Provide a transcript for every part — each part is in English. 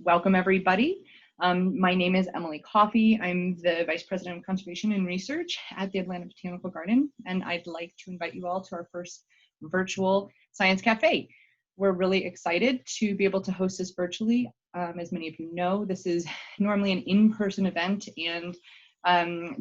Welcome, everybody. My name is Emily Coffey. I'm the Vice President of Conservation and Research at the Atlanta Botanical Garden, and I'd like to invite you all to our first virtual Science Cafe. We're really excited to be able to host this virtually. As many of you know, this is normally an in-person event, and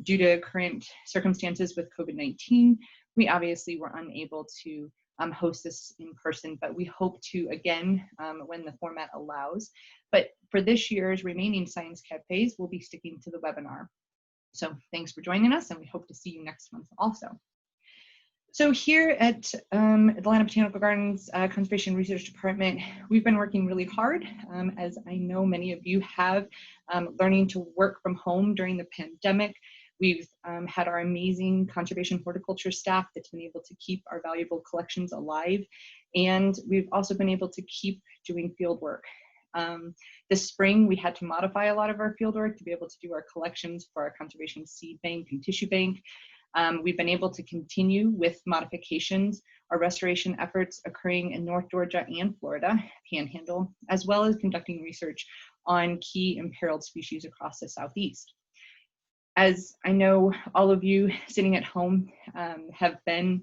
due to current circumstances with COVID-19, we obviously were unable to host this in person, but we hope to again when the format allows. But for this year's remaining Science Cafes, we'll be sticking to the webinar. So thanks for joining us, and we hope to see you next month also. So here at Atlanta Botanical Gardens Conservation Research Department, we've been working really hard, as I know many of you have, learning to work from home during the pandemic. We've had our amazing conservation horticulture staff that's been able to keep our valuable collections alive, and we've also been able to keep doing field work. This spring, we had to modify a lot of our field work to be able to do our collections for our conservation seed bank and tissue bank. We've been able to continue with modifications, our restoration efforts occurring in North Georgia and Florida, Panhandle, as well as conducting research on key imperiled species across the Southeast. As I know all of you sitting at home have been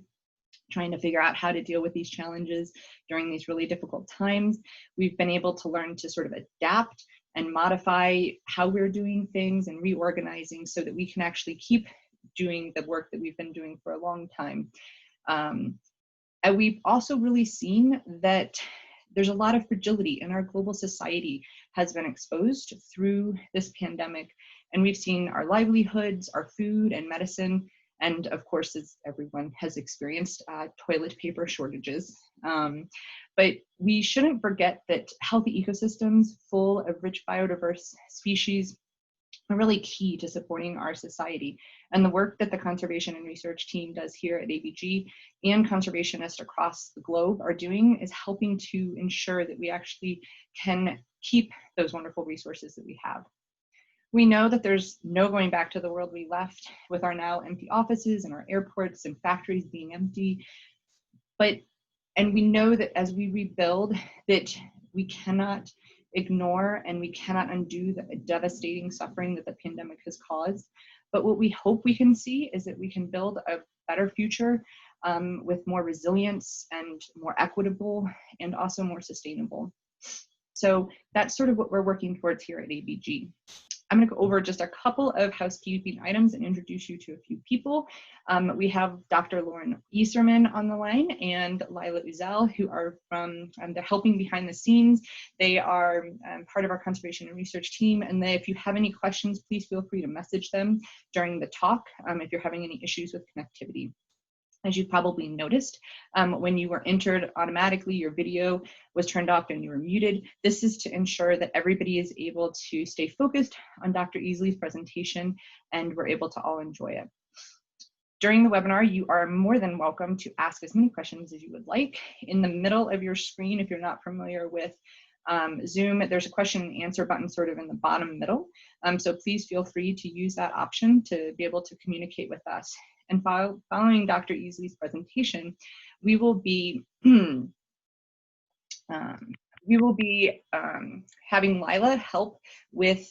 trying to figure out how to deal with these challenges during these really difficult times, we've been able to learn to sort of adapt and modify how we're doing things and reorganizing so that we can actually keep doing the work that we've been doing for a long time. And we've also really seen that there's a lot of fragility in our global society has been exposed through this pandemic. And we've seen our livelihoods, our food and medicine, and of course, as everyone has experienced, toilet paper shortages. But we shouldn't forget that healthy ecosystems full of rich biodiverse species are really key to supporting our society. And the work that the conservation and research team does here at ABG and conservationists across the globe are doing is helping to ensure that we actually can keep those wonderful resources that we have. We know that there's no going back to the world we left with our now empty offices and our airports and factories being empty. And we know that as we rebuild, that we cannot ignore and we cannot undo the devastating suffering that the pandemic has caused. But what we hope we can see is that we can build a better future with more resilience and more equitable and also more sustainable. So that's sort of what we're working towards here at ABG. I'm going to go over just a couple of housekeeping items and introduce you to a few people. We have Dr. Lauren Easerman on the line and Lila Uzel, who are from, they're helping behind the scenes. They are part of our conservation and research team. And if you have any questions, please feel free to message them during the talk if you're having any issues with connectivity. As you probably noticed, when you were entered automatically, your video was turned off and you were muted. This is to ensure that everybody is able to stay focused on Dr. Easley's presentation and we're able to all enjoy it. During the webinar, you are more than welcome to ask as many questions as you would like. In the middle of your screen, if you're not familiar with Zoom, there's a question and answer button sort of in the bottom middle. So please feel free to use that option to be able to communicate with us. And following Dr. Easley's presentation, we will be having Lila help with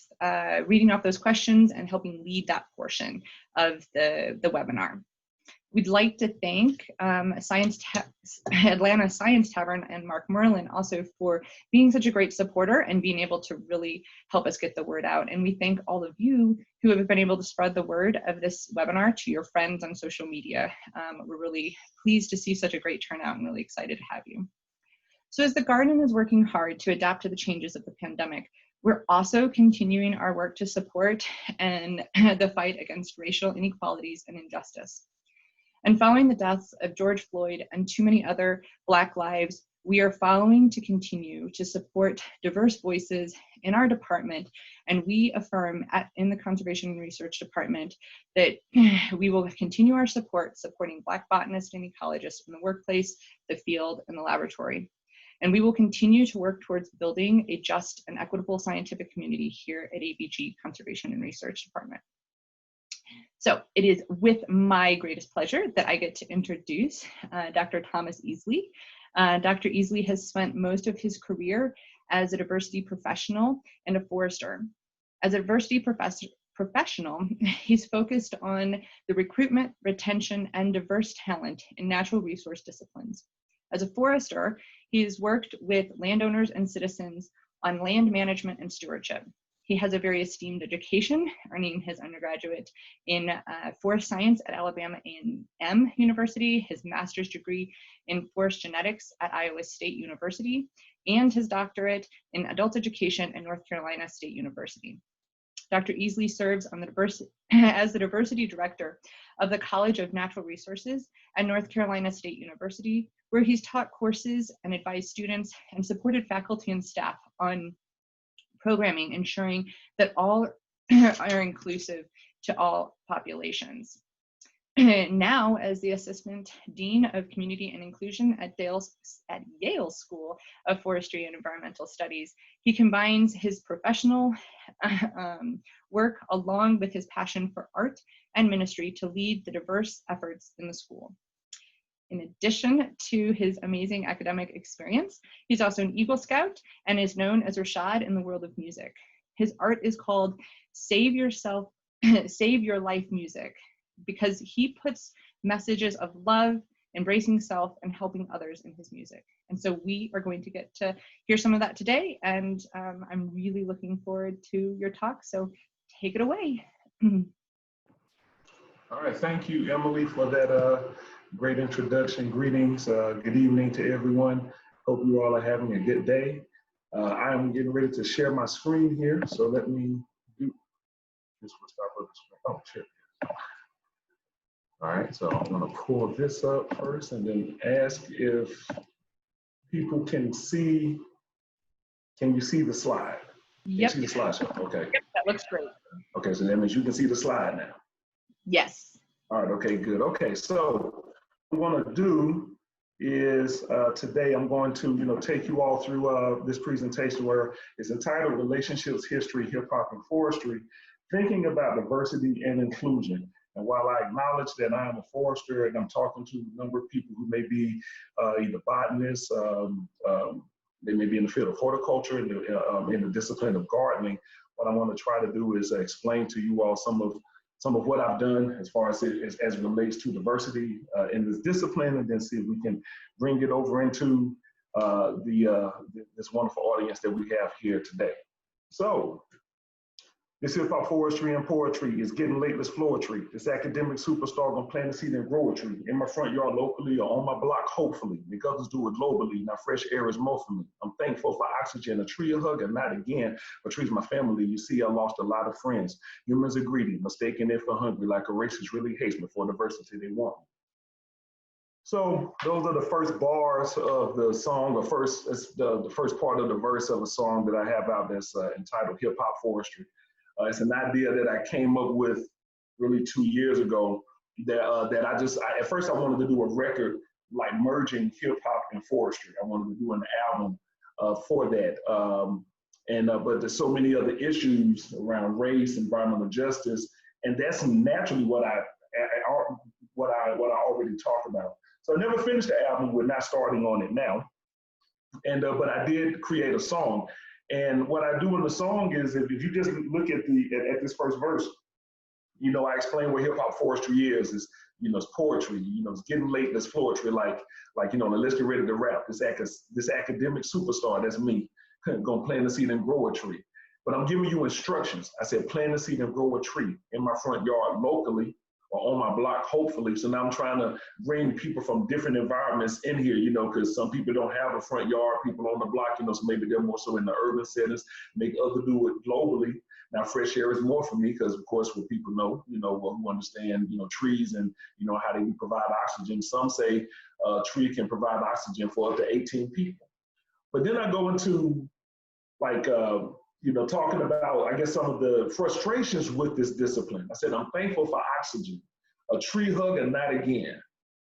reading off those questions and helping lead that portion of the webinar. We'd like to thank Atlanta Science Tavern and Mark Merlin also for being such a great supporter and being able to really help us get the word out. And we thank all of you who have been able to spread the word of this webinar to your friends on social media. We're really pleased to see such a great turnout and really excited to have you. So as the garden is working hard to adapt to the changes of the pandemic, we're also continuing our work to support and the fight against racial inequalities and injustice. And following the deaths of George Floyd and too many other Black lives, we are following to continue to support diverse voices in our department. And we affirm in the Conservation and Research Department that we will continue our support supporting Black botanists and ecologists in the workplace, the field, and the laboratory. And we will continue to work towards building a just and equitable scientific community here at ABG Conservation and Research Department. So it is with my greatest pleasure that I get to introduce Dr. Thomas Easley. Dr. Easley has spent most of his career as a diversity professional and a forester. As a diversity professional, he's focused on the recruitment, retention, and diverse talent in natural resource disciplines. As a forester, he's worked with landowners and citizens on land management and stewardship. He has a very esteemed education, earning his undergraduate in forest science at Alabama A&M University, his master's degree in forest genetics at Iowa State University, and his doctorate in adult education at North Carolina State University. Dr. Easley serves on as the diversity director of the College of Natural Resources at North Carolina State University, where he's taught courses and advised students and supported faculty and staff on programming, ensuring that all are inclusive to all populations. Now, as the Assistant Dean of Community and Inclusion at Yale School of Forestry and Environmental Studies, he combines his professional work along with his passion for art and ministry to lead the diverse efforts in the school. In addition to his amazing academic experience, he's also an Eagle Scout and is known as Rashad in the world of music. His art is called Save Your Life Music, because he puts messages of love, embracing self, and helping others in his music. And so we are going to get to hear some of that today, and I'm really looking forward to your talk, so take it away. All right, thank you, Emily, for that great introduction. Greetings, good evening to everyone. Hope you all are having a good day. I am getting ready to share my screen here, so let me do this. Oh, shit. All right, so I'm gonna pull this up first and then ask if people can see, can you see the slide? Yep. Can you see the slideshow? Okay. Yep, that looks great. Okay, so that means you can see the slide now. Yes. All right, okay, good. Okay, so what I'm gonna do is today I'm going to take you all through this presentation where it's entitled Relationships, History, Hip Hop, and Forestry, thinking about diversity and inclusion. And while I acknowledge that I am a forester and I'm talking to a number of people who may be either botanists, they may be in the field of horticulture, in the discipline of gardening, what I want to try to do is explain to you all some of what I've done as far as it relates to diversity in this discipline, and then see if we can bring it over into this wonderful audience that we have here today. So, this hip hop forestry and poetry is getting late, let's floor a tree. This academic superstar gonna plant a seed and grow a tree. In my front yard locally or on my block, hopefully. Make others do it globally. Now fresh air is more for me. I'm thankful for oxygen, a tree a hug, and not again. But trees my family. You see, I lost a lot of friends. Humans are greedy, mistaken if for hungry, like a racist really hates me for diversity they want. So those are the first bars of the song, the first part of the verse of a song that I have out that's entitled Hip Hop Forestry. It's an idea that I came up with really 2 years ago that at first I wanted to do a record like merging hip hop and forestry. I wanted to do an album for that. But there's so many other issues around race, environmental justice, and that's naturally what I already talked about. So I never finished the album. We're not starting on it now. But I did create a song. And what I do in the song is, if you just look at this first verse, I explain what hip hop forestry is. It's poetry. It's getting late. Let's poetry. Like let's get ready to rap. This academic superstar, that's me, gonna plant a seed and grow a tree. But I'm giving you instructions. I said plant a seed and grow a tree in my front yard locally or on my block, hopefully. So now I'm trying to bring people from different environments in here, because some people don't have a front yard, people on the block, so maybe they're more so in the urban settings, make others do it globally. Now, fresh air is more for me because, of course, what people know, who understand, trees and, how they provide oxygen. Some say a tree can provide oxygen for up to 18 people. But then I go into talking about, I guess, some of the frustrations with this discipline. I said, I'm thankful for oxygen, a tree hug and not again.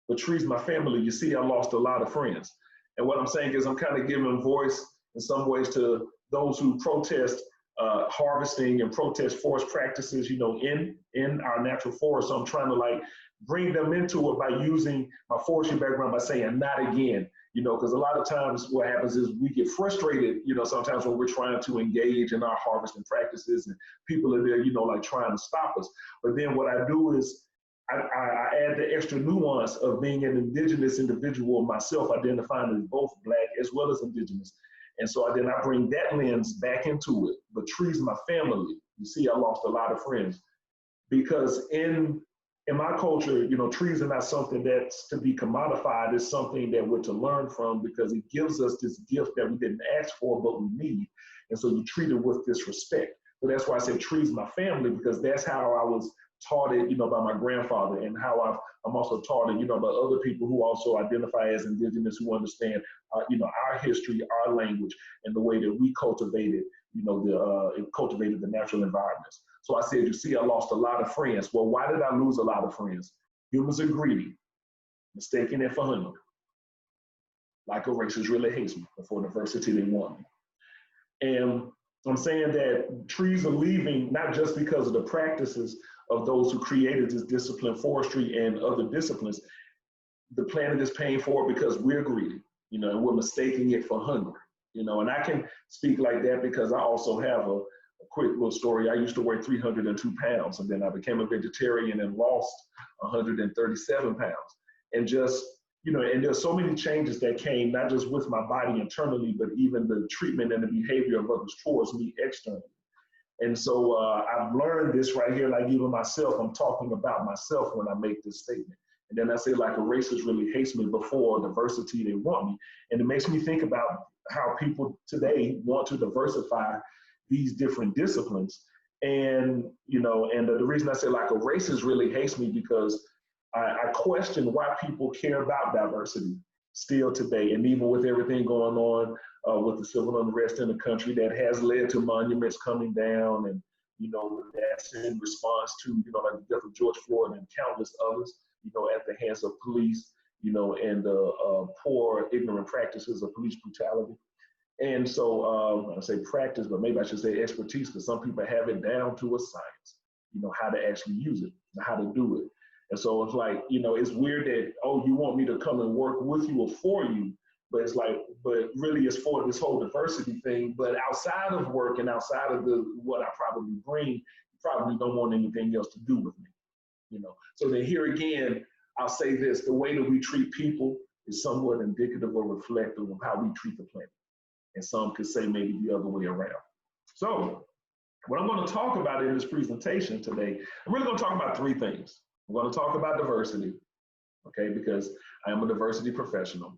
But trees, my family, you see, I lost a lot of friends. And what I'm saying is I'm kind of giving voice in some ways to those who protest harvesting and protest forest practices, in our natural forest. So I'm trying to bring them into it by using my forestry background by saying not again. because a lot of times what happens is we get frustrated, sometimes when we're trying to engage in our harvesting practices and people are there, like trying to stop us. But then what I do is I add the extra nuance of being an indigenous individual myself, identifying as both Black as well as indigenous. And so then I bring that lens back into it. But trees, my family. You see, I lost a lot of friends because in my culture, trees are not something that's to be commodified. It's something that we're to learn from because it gives us this gift that we didn't ask for, but we need. And so you treat it with this respect. So that's why I say trees, my family, because that's how I was taught it, by my grandfather, and how I'm also taught it, by other people who also identify as indigenous, who understand, our history, our language, and the way that we cultivated, cultivated the natural environments. So I said, you see, I lost a lot of friends. Well, why did I lose a lot of friends? Humans are greedy, mistaking it for hunger. Like a racist really hates me, but for diversity they want me. And I'm saying that trees are leaving not just because of the practices of those who created this discipline, forestry and other disciplines. The planet is paying for it because we're greedy, and we're mistaking it for hunger, and I can speak like that because I also have a quick little story. I used to weigh 302 pounds, and then I became a vegetarian and lost 137 pounds. And just, and there's so many changes that came, not just with my body internally, but even the treatment and the behavior of others towards me externally. And so I've learned this right here, like even myself, I'm talking about myself when I make this statement. And then I say, like, a racist really hates me, before diversity, they want me. And it makes me think about how people today want to diversify these different disciplines. And, the reason I say, like, a racist really hates me because I question why people care about diversity still today. And even with everything going on with the civil unrest in the country that has led to monuments coming down, and, that's in response to, like the death of George Floyd and countless others, at the hands of police, and the poor, ignorant practices of police brutality. And so I say practice, but maybe I should say expertise, because some people have it down to a science, how to actually use it, how to do it. And so it's like, it's weird that, oh, you want me to come and work with you or for you, but it's like, but really it's for this whole diversity thing. But outside of work and outside of what I probably bring, you probably don't want anything else to do with me, So then here again, I'll say this: the way that we treat people is somewhat indicative or reflective of how we treat the planet. And some could say maybe the other way around. So what I'm going to talk about in this presentation today, I'm really going to talk about three things. I'm going to talk about diversity, okay, because I am a diversity professional.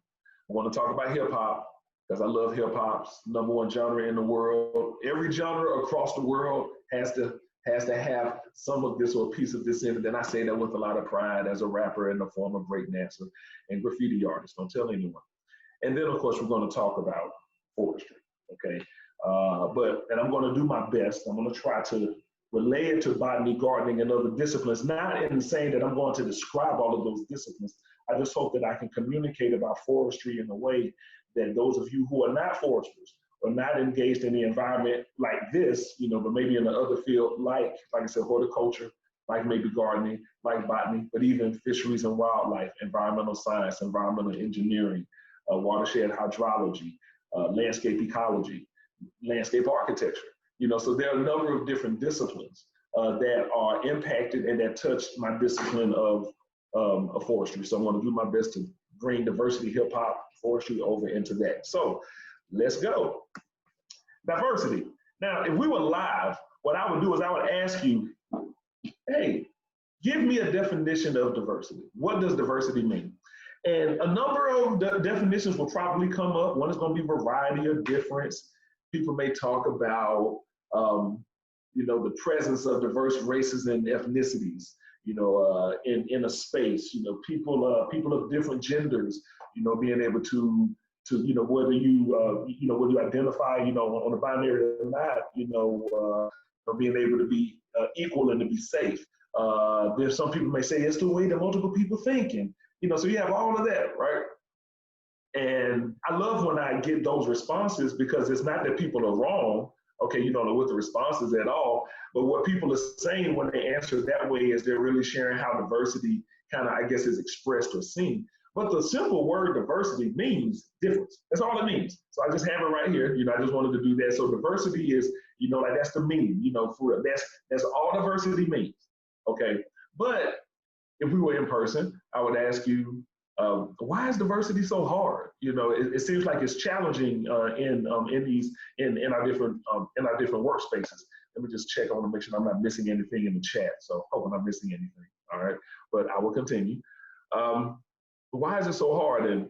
I want to talk about hip hop because I love hip hop's #1 genre in the world. Every genre across the world has to have some of this or a piece of this in it. And I say that with a lot of pride as a rapper and a former breakdancer and graffiti artist. Don't tell anyone. And then, of course, we're going to talk about forestry, okay? And I'm going to do my best. I'm going to try to relay it to botany, gardening, and other disciplines, not in saying that I'm going to describe all of those disciplines. I just hope that I can communicate about forestry in a way that those of you who are not foresters or not engaged in the environment like this, but maybe in another field, like I said, horticulture, like maybe gardening, like botany, but even fisheries and wildlife, environmental science, environmental engineering, watershed hydrology, landscape ecology, landscape architecture. So there are a number of different disciplines that are impacted and that touch my discipline of forestry. So I'm going to do my best to bring diversity, hip hop, forestry over into that. So let's go. Diversity. Now, if we were live, what I would do is I would ask you, hey, give me a definition of diversity. What does diversity mean? And a number of definitions will probably come up. One is going to be variety or difference. People may talk about, the presence of diverse races and ethnicities, in a space. People of different genders, being able to whether you identify, on a binary or not, being able to be equal and to be safe. There's some people may say it's the way that multiple people think, and so you have all of that, right? And I love when I get those responses, because it's not that people are wrong, okay, with the responses at all, but what people are saying when they answer that way is they're really sharing how diversity kind of, I guess, is expressed or seen. But the simple word diversity means difference. That's all it means. So I just have it right here. I just wanted to do that. So diversity is, like that's the meaning, for that's all diversity means. Okay. But if we were in person, I would ask you, why is diversity so hard? It seems like it's challenging in our different workspaces. Let me just check. I want to make sure I'm not missing anything in the chat. So hope I'm not missing anything. All right, but I will continue. Why is it so hard? And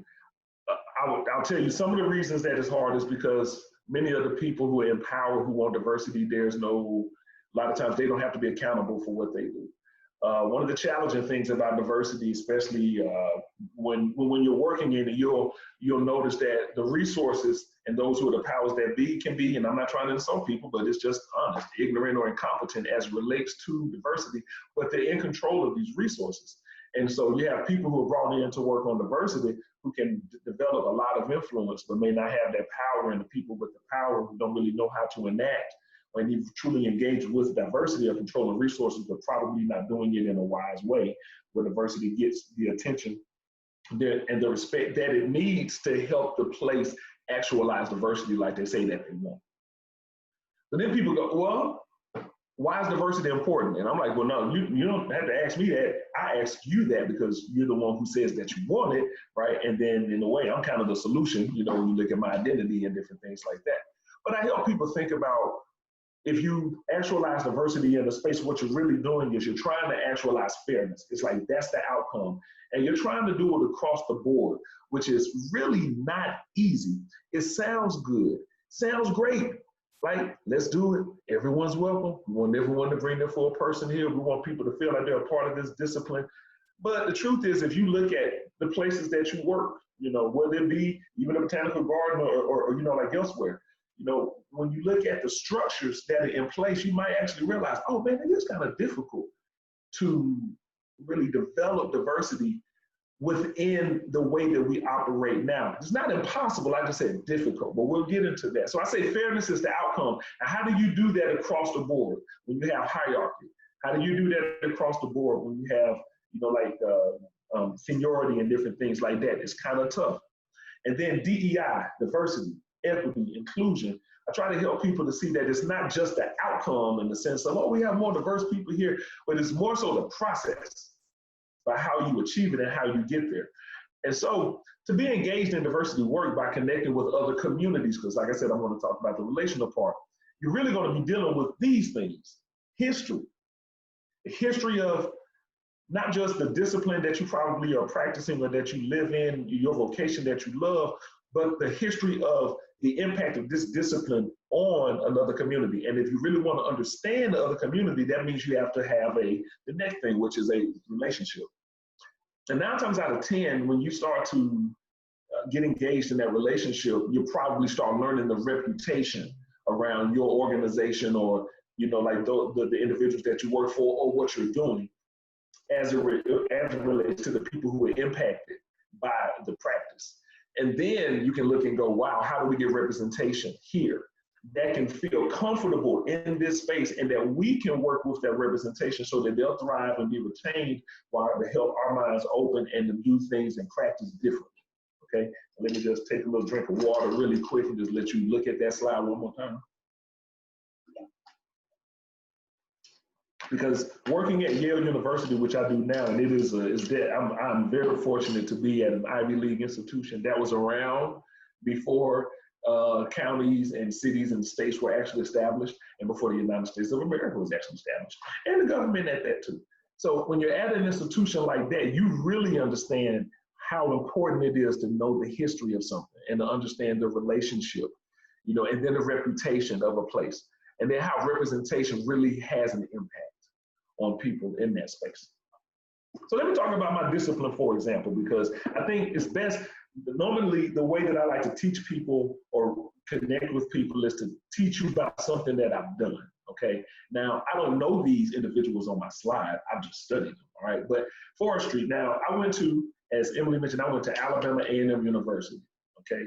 I'll tell you some of the reasons that it's hard is because many of the people who are in power who want diversity, a lot of times they don't have to be accountable for what they do. One of the challenging things about diversity, especially when you're working in it, you'll notice that the resources and those who are the powers that be can be, and I'm not trying to insult people, but it's just honest, ignorant or incompetent as it relates to diversity, but they're in control of these resources. And so you have people who are brought in to work on diversity who can develop a lot of influence, but may not have that power, and the people with the power who don't really know how to enact when you truly engage with diversity or controlling resources, but probably not doing it in a wise way, where diversity gets the attention and the respect that it needs to help the place actualize diversity like they say that they want. But then people go, well, why is diversity important? And I'm like, well, no, you don't have to ask me that. I ask you that because you're the one who says that you want it, right? And then in a way, I'm kind of the solution, when you look at my identity and different things like that. But I help people think about, if you actualize diversity in a space, what you're really doing is you're trying to actualize fairness. It's like that's the outcome. And you're trying to do it across the board, which is really not easy. It sounds good, sounds great. Like, let's do it. Everyone's welcome. We want everyone to bring their full person here. We want people to feel like they're a part of this discipline. But the truth is, if you look at the places that you work, whether it be even a botanical garden or like elsewhere, when you look at the structures that are in place, you might actually realize, oh man, it is kind of difficult to really develop diversity within the way that we operate now. It's not impossible, I just said difficult, but we'll get into that. So I say fairness is the outcome. And how do you do that across the board when you have hierarchy? How do you do that across the board when you have, seniority and different things like that? It's kind of tough. And then DEI, diversity, equity, inclusion. I try to help people to see that it's not just the outcome in the sense of, oh, we have more diverse people here, but it's more so the process by how you achieve it and how you get there. And so to be engaged in diversity work by connecting with other communities, because like I said, I'm going to talk about the relational part, you're really going to be dealing with these things. History of not just the discipline that you probably are practicing or that you live in, your vocation that you love, but the history of the impact of this discipline on another community. And if you really want to understand the other community, that means you have to have the next thing, which is a relationship. And 9 times out of 10, when you start to get engaged in that relationship, you probably start learning the reputation around your organization or, like the individuals that you work for or what you're doing as it relates to the people who are impacted by the practice. And then you can look and go, wow, how do we get representation here that can feel comfortable in this space and that we can work with that representation so that they'll thrive and be retained while to help our minds open and to do things and practice differently, okay? Let me just take a little drink of water really quick and just let you look at that slide one more time. Because working at Yale University, which I do now, and I'm very fortunate to be at an Ivy League institution that was around before counties and cities and states were actually established, and before the United States of America was actually established, and the government at that too. So when you're at an institution like that, you really understand how important it is to know the history of something and to understand the relationship, and then the reputation of a place, and then how representation really has an impact on people in that space. So let me talk about my discipline, for example, because I think it's best, normally the way that I like to teach people or connect with people is to teach you about something that I've done, okay? Now, I don't know these individuals on my slide, I've just studied them, all right? But Forestry, now I went to, as Emily mentioned, I went to Alabama A&M University, okay?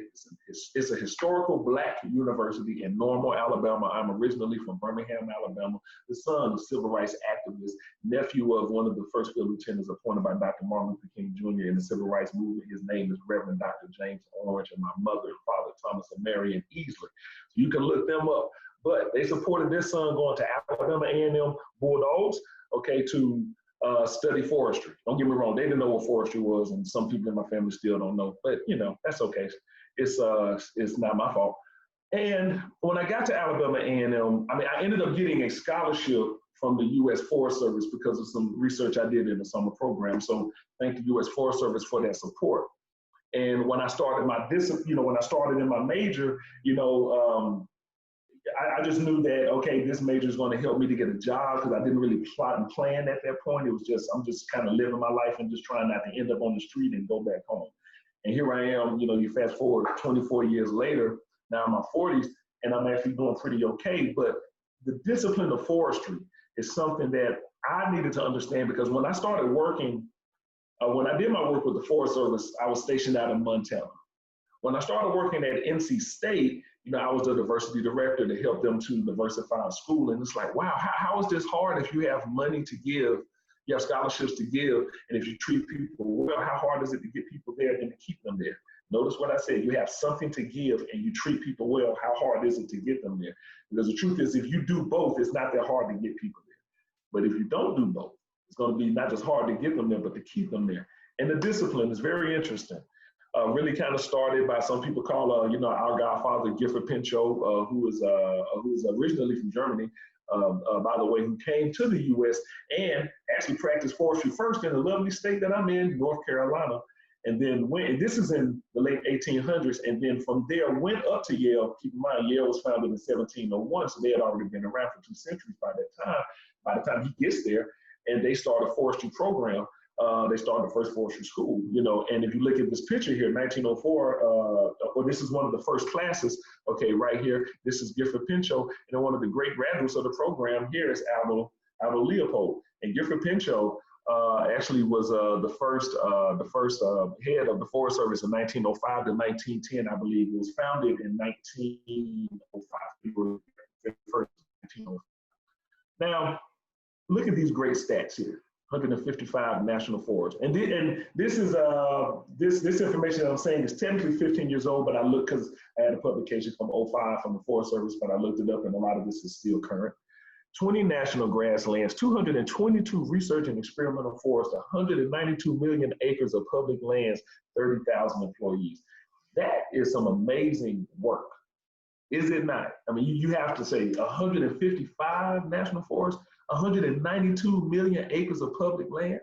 It's a historical Black university in Normal, Alabama. I'm originally from Birmingham, Alabama, the son of civil rights activist, nephew of one of the first field lieutenants appointed by Dr. Martin Luther King Jr. in the civil rights movement. His name is Reverend Dr. James Orange, and my mother and father, Thomas and Mary in Easley. So you can look them up. But they supported their son going to Alabama A&M Bulldogs, okay, to study forestry. Don't get me wrong, they didn't know what forestry was, and some people in my family still don't know, but you know, that's okay. It's not my fault. And when I got to Alabama A&M, I mean, I ended up getting a scholarship from the U.S. Forest Service because of some research I did in the summer program. So thank the U.S. Forest Service for that support. And when I started my when I started in my major, I just knew that, okay, this major is going to help me to get a job, because I didn't really plot and plan at that point. It was just, I'm just kind of living my life and just trying not to end up on the street and go back home. And here I am, you fast forward 24 years later, now I'm in my 40s, and I'm actually doing pretty okay. But the discipline of forestry is something that I needed to understand, because when I started working, when I did my work with the Forest Service, I was stationed out in Montana. When I started working at NC State, I was the diversity director to help them to diversify in school. And it's like, wow, how is this hard if you have money to give, you have scholarships to give, and if you treat people well, how hard is it to get people there and to keep them there? Notice what I said, you have something to give and you treat people well, how hard is it to get them there? Because the truth is, if you do both, it's not that hard to get people there. But if you don't do both, it's going to be not just hard to get them there, but to keep them there. And the discipline is very interesting. Really kind of started by some people call, our godfather, Gifford Pinchot, who is originally from Germany, by the way, who came to the U.S. and actually practiced forestry first in the lovely state that I'm in, North Carolina, and then and this is in the late 1800s, and then from there went up to Yale. Keep in mind, Yale was founded in 1701, so they had already been around for 2 centuries by that time. By the time he gets there, and they start a forestry program. They started the first forestry school, and if you look at this picture here, 1904, this is one of the first classes, okay, right here, this is Gifford Pinchot, and then one of the great graduates of the program here is Aldo Leopold. And Gifford Pinchot actually was the first head of the Forest Service in 1905 to 1910, I believe. It was founded in 1905. He was the first in 1905. Now, look at these great stats here. 155 national forests, and this is this information that I'm saying is technically 15 years old, but I look, because I had a publication from 05 from the Forest Service, but I looked it up, and a lot of this is still current. 20 national grasslands, 222 research and experimental forests, 192 million acres of public lands, 30,000 employees. That is some amazing work, is it not? I mean, you have to say 155 national forests, 192 million acres of public land,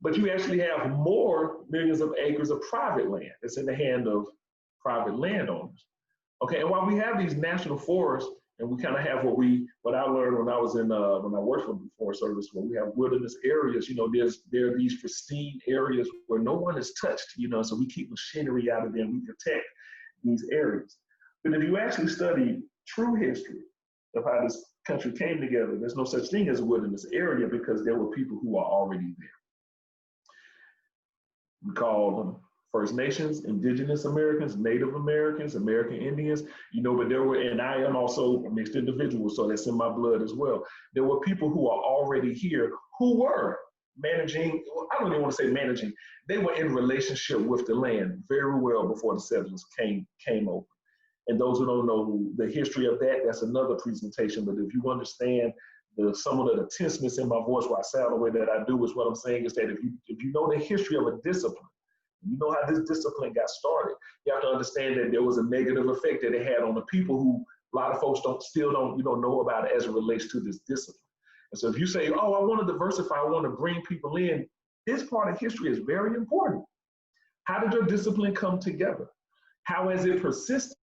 but you actually have more millions of acres of private land that's in the hand of private landowners. Okay, and while we have these national forests, and we kind of have what I learned when I was when I worked for the Forest Service, where we have wilderness areas, there are these pristine areas where no one is touched, so we keep machinery out of them, we protect these areas. But if you actually study true history of how this country came together, there's no such thing as a wilderness area, because there were people who are already there. We call them First Nations, Indigenous Americans, Native Americans, American Indians, but there were, and I am also a mixed individual, so that's in my blood as well. There were people who are already here who were managing, I don't even want to say managing, they were in relationship with the land very well before the settlers came over. And those who don't know the history of that, that's another presentation. But if you understand some of the tenseness in my voice where I sound the way that I do, is what I'm saying is that if you know the history of a discipline, you know how this discipline got started, you have to understand that there was a negative effect that it had on the people who a lot of folks still don't know about it as it relates to this discipline. And so if you say, oh, I want to diversify, I want to bring people in, this part of history is very important. How did your discipline come together? How has it persisted?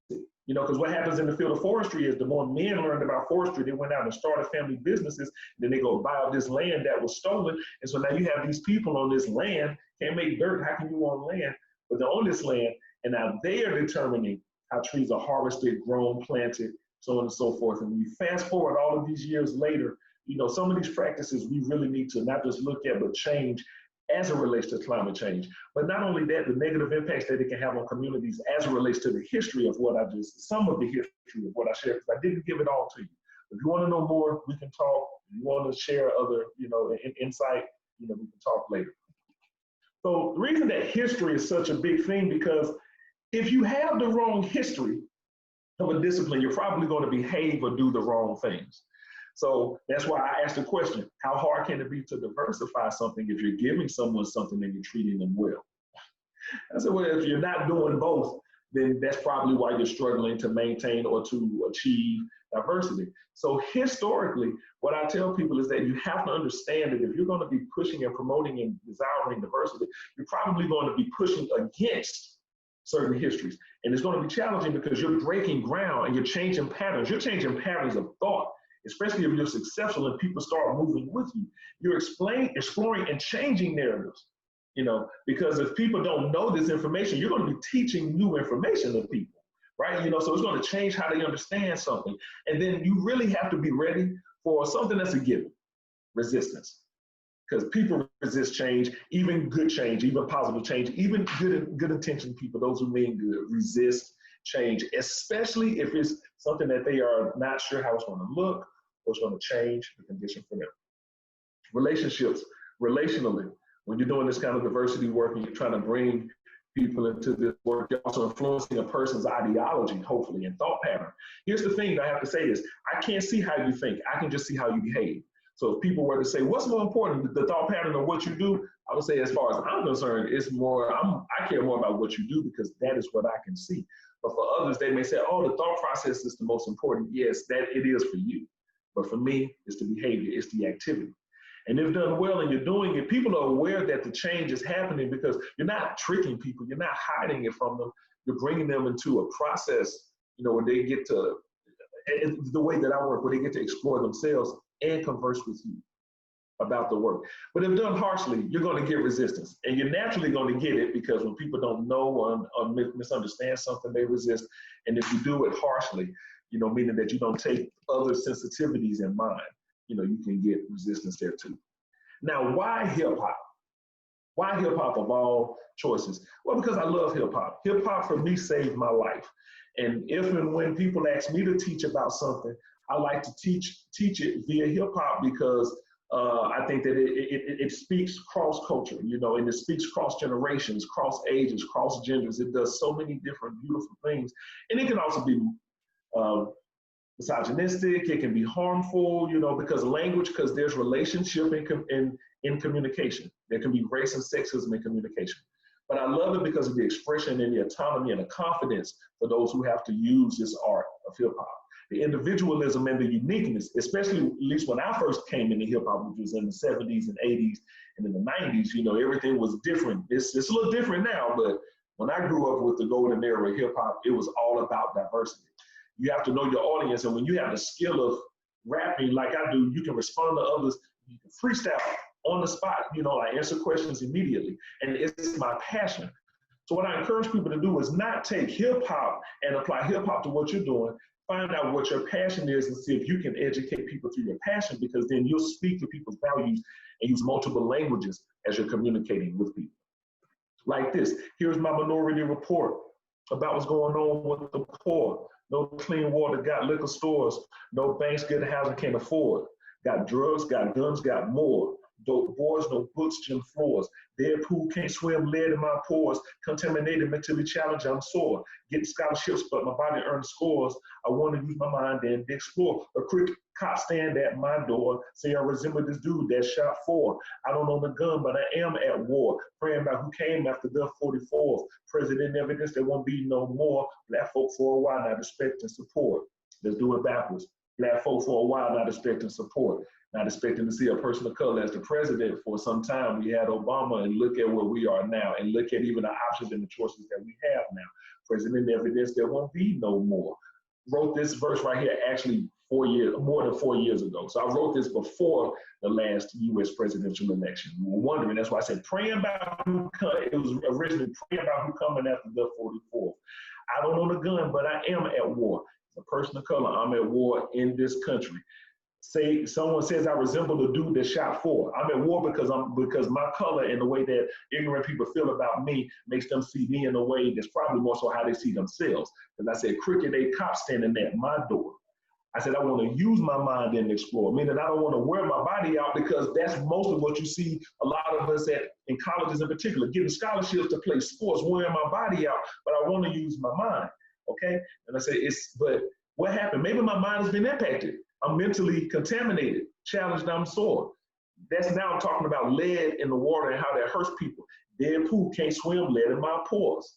Because what happens in the field of forestry is the more men learned about forestry, they went out and started family businesses, then they go buy up this land that was stolen. And so now you have these people on this land, can't make dirt, how can you own land? But they're on this land, and now they are determining how trees are harvested, grown, planted, so on and so forth. And when you fast forward all of these years later, some of these practices we really need to not just look at, but change as it relates to climate change. But not only that, the negative impacts that it can have on communities as it relates to the history of what some of the history of what I shared, because I didn't give it all to you. If you want to know more, we can talk. If you want to share other, insight, we can talk later. So the reason that history is such a big thing, because if you have the wrong history of a discipline, you're probably going to behave or do the wrong things. So that's why I asked the question, how hard can it be to diversify something if you're giving someone something and you're treating them well? I said, well, if you're not doing both, then that's probably why you're struggling to maintain or to achieve diversity. So historically, what I tell people is that you have to understand that if you're going to be pushing and promoting and desiring diversity, you're probably going to be pushing against certain histories. And it's going to be challenging because you're breaking ground and you're changing patterns. You're changing patterns of thought, especially if you're successful and people start moving with you. You're exploring and changing narratives, because if people don't know this information, you're going to be teaching new information to people, right? So it's going to change how they understand something. And then you really have to be ready for something that's a given, resistance. Because people resist change, even good change, even positive change, even good intentioned people, those who mean good, resist change, especially if it's something that they are not sure how it's going to look or it's going to change the condition for them. Relationships, relationally, when you're doing this kind of diversity work and you're trying to bring people into this work, you're also influencing a person's ideology, hopefully, and thought pattern. Here's the thing I have to say is, I can't see how you think, I can just see how you behave. So if people were to say, what's more important, the thought pattern or what you do, I would say, as far as I'm concerned, it's more, I care more about what you do because that is what I can see. But for others, they may say, oh, the thought process is the most important. Yes, that it is for you. But for me, it's the behavior, it's the activity. And if done well and you're doing it, people are aware that the change is happening because you're not tricking people, you're not hiding it from them, you're bringing them into a process, where they get to, the way that I work, where they get to explore themselves and converse with you about the work. But if done harshly, you're going to get resistance. And you're naturally going to get it because when people don't know or misunderstand something, they resist. And if you do it harshly, meaning that you don't take other sensitivities in mind, you can get resistance there too. Now, why hip hop? Why hip hop of all choices? Well, because I love hip hop. Hip hop for me saved my life. And if and when people ask me to teach about something, I like to teach it via hip hop because I think that it speaks cross culture, and it speaks cross generations, cross ages, cross genders. It does so many different beautiful things. And it can also be misogynistic, it can be harmful, because there's relationship in communication. There can be race and sexism in communication. But I love it because of the expression and the autonomy and the confidence for those who have to use this art of hip hop. The individualism and the uniqueness, especially at least when I first came into hip hop, which was in the 70s and 80s and in the 90s, everything was different. It's a little different now, but when I grew up with the golden era of hip hop, it was all about diversity. You have to know your audience, and when you have the skill of rapping like I do, you can respond to others, you can freestyle on the spot, I answer questions immediately, and it's my passion. So what I encourage people to do is not take hip hop and apply hip hop to what you're doing. Find out what your passion is and see if you can educate people through your passion, because then you'll speak to people's values and use multiple languages as you're communicating with people. Like this, here's my minority report about what's going on with the poor. No clean water, got liquor stores, no banks, good housing can't afford. Got drugs, got guns, got more. Dope boys, no books, gym floors. Dead pool, can't swim, lead in my pores. Contaminated, mentally challenged, I'm sore. Getting scholarships, but my body earns scores. I want to use my mind and explore. A quick cop stand at my door. Say I resemble this dude that shot 4. I don't own a gun, but I am at war. Praying about who came after the 44th. President evidence, there won't be no more. Black folk for a while, not expecting support. Let's do it backwards. Black folk for a while, not expecting support. Not expecting to see a person of color as the president for some time. We had Obama, and look at where we are now, and look at even the options and the choices that we have now. President evidence, there won't be no more. Wrote this verse right here actually more than 4 years ago. So I wrote this before the last U.S. presidential election. We were wondering, that's why I said praying about who it was originally praying about who coming after the 44th. I don't own a gun, but I am at war. As a person of color, I'm at war in this country. say someone says I resemble the dude that shot four. I'm at war because my color and the way that ignorant people feel about me makes them see me in a way that's probably more so how they see themselves. Because I said, crooked a cop standing at my door. I said, I want to use my mind and explore, meaning I don't want to wear my body out, because that's most of what you see a lot of us in colleges in particular, getting scholarships to play sports, wearing my body out, but I want to use my mind, okay? And I said, but what happened? Maybe my mind has been impacted. I'm mentally contaminated, challenged, I'm sore. That's now I'm talking about lead in the water and how that hurts people. Dead pool, can't swim, lead in my pores.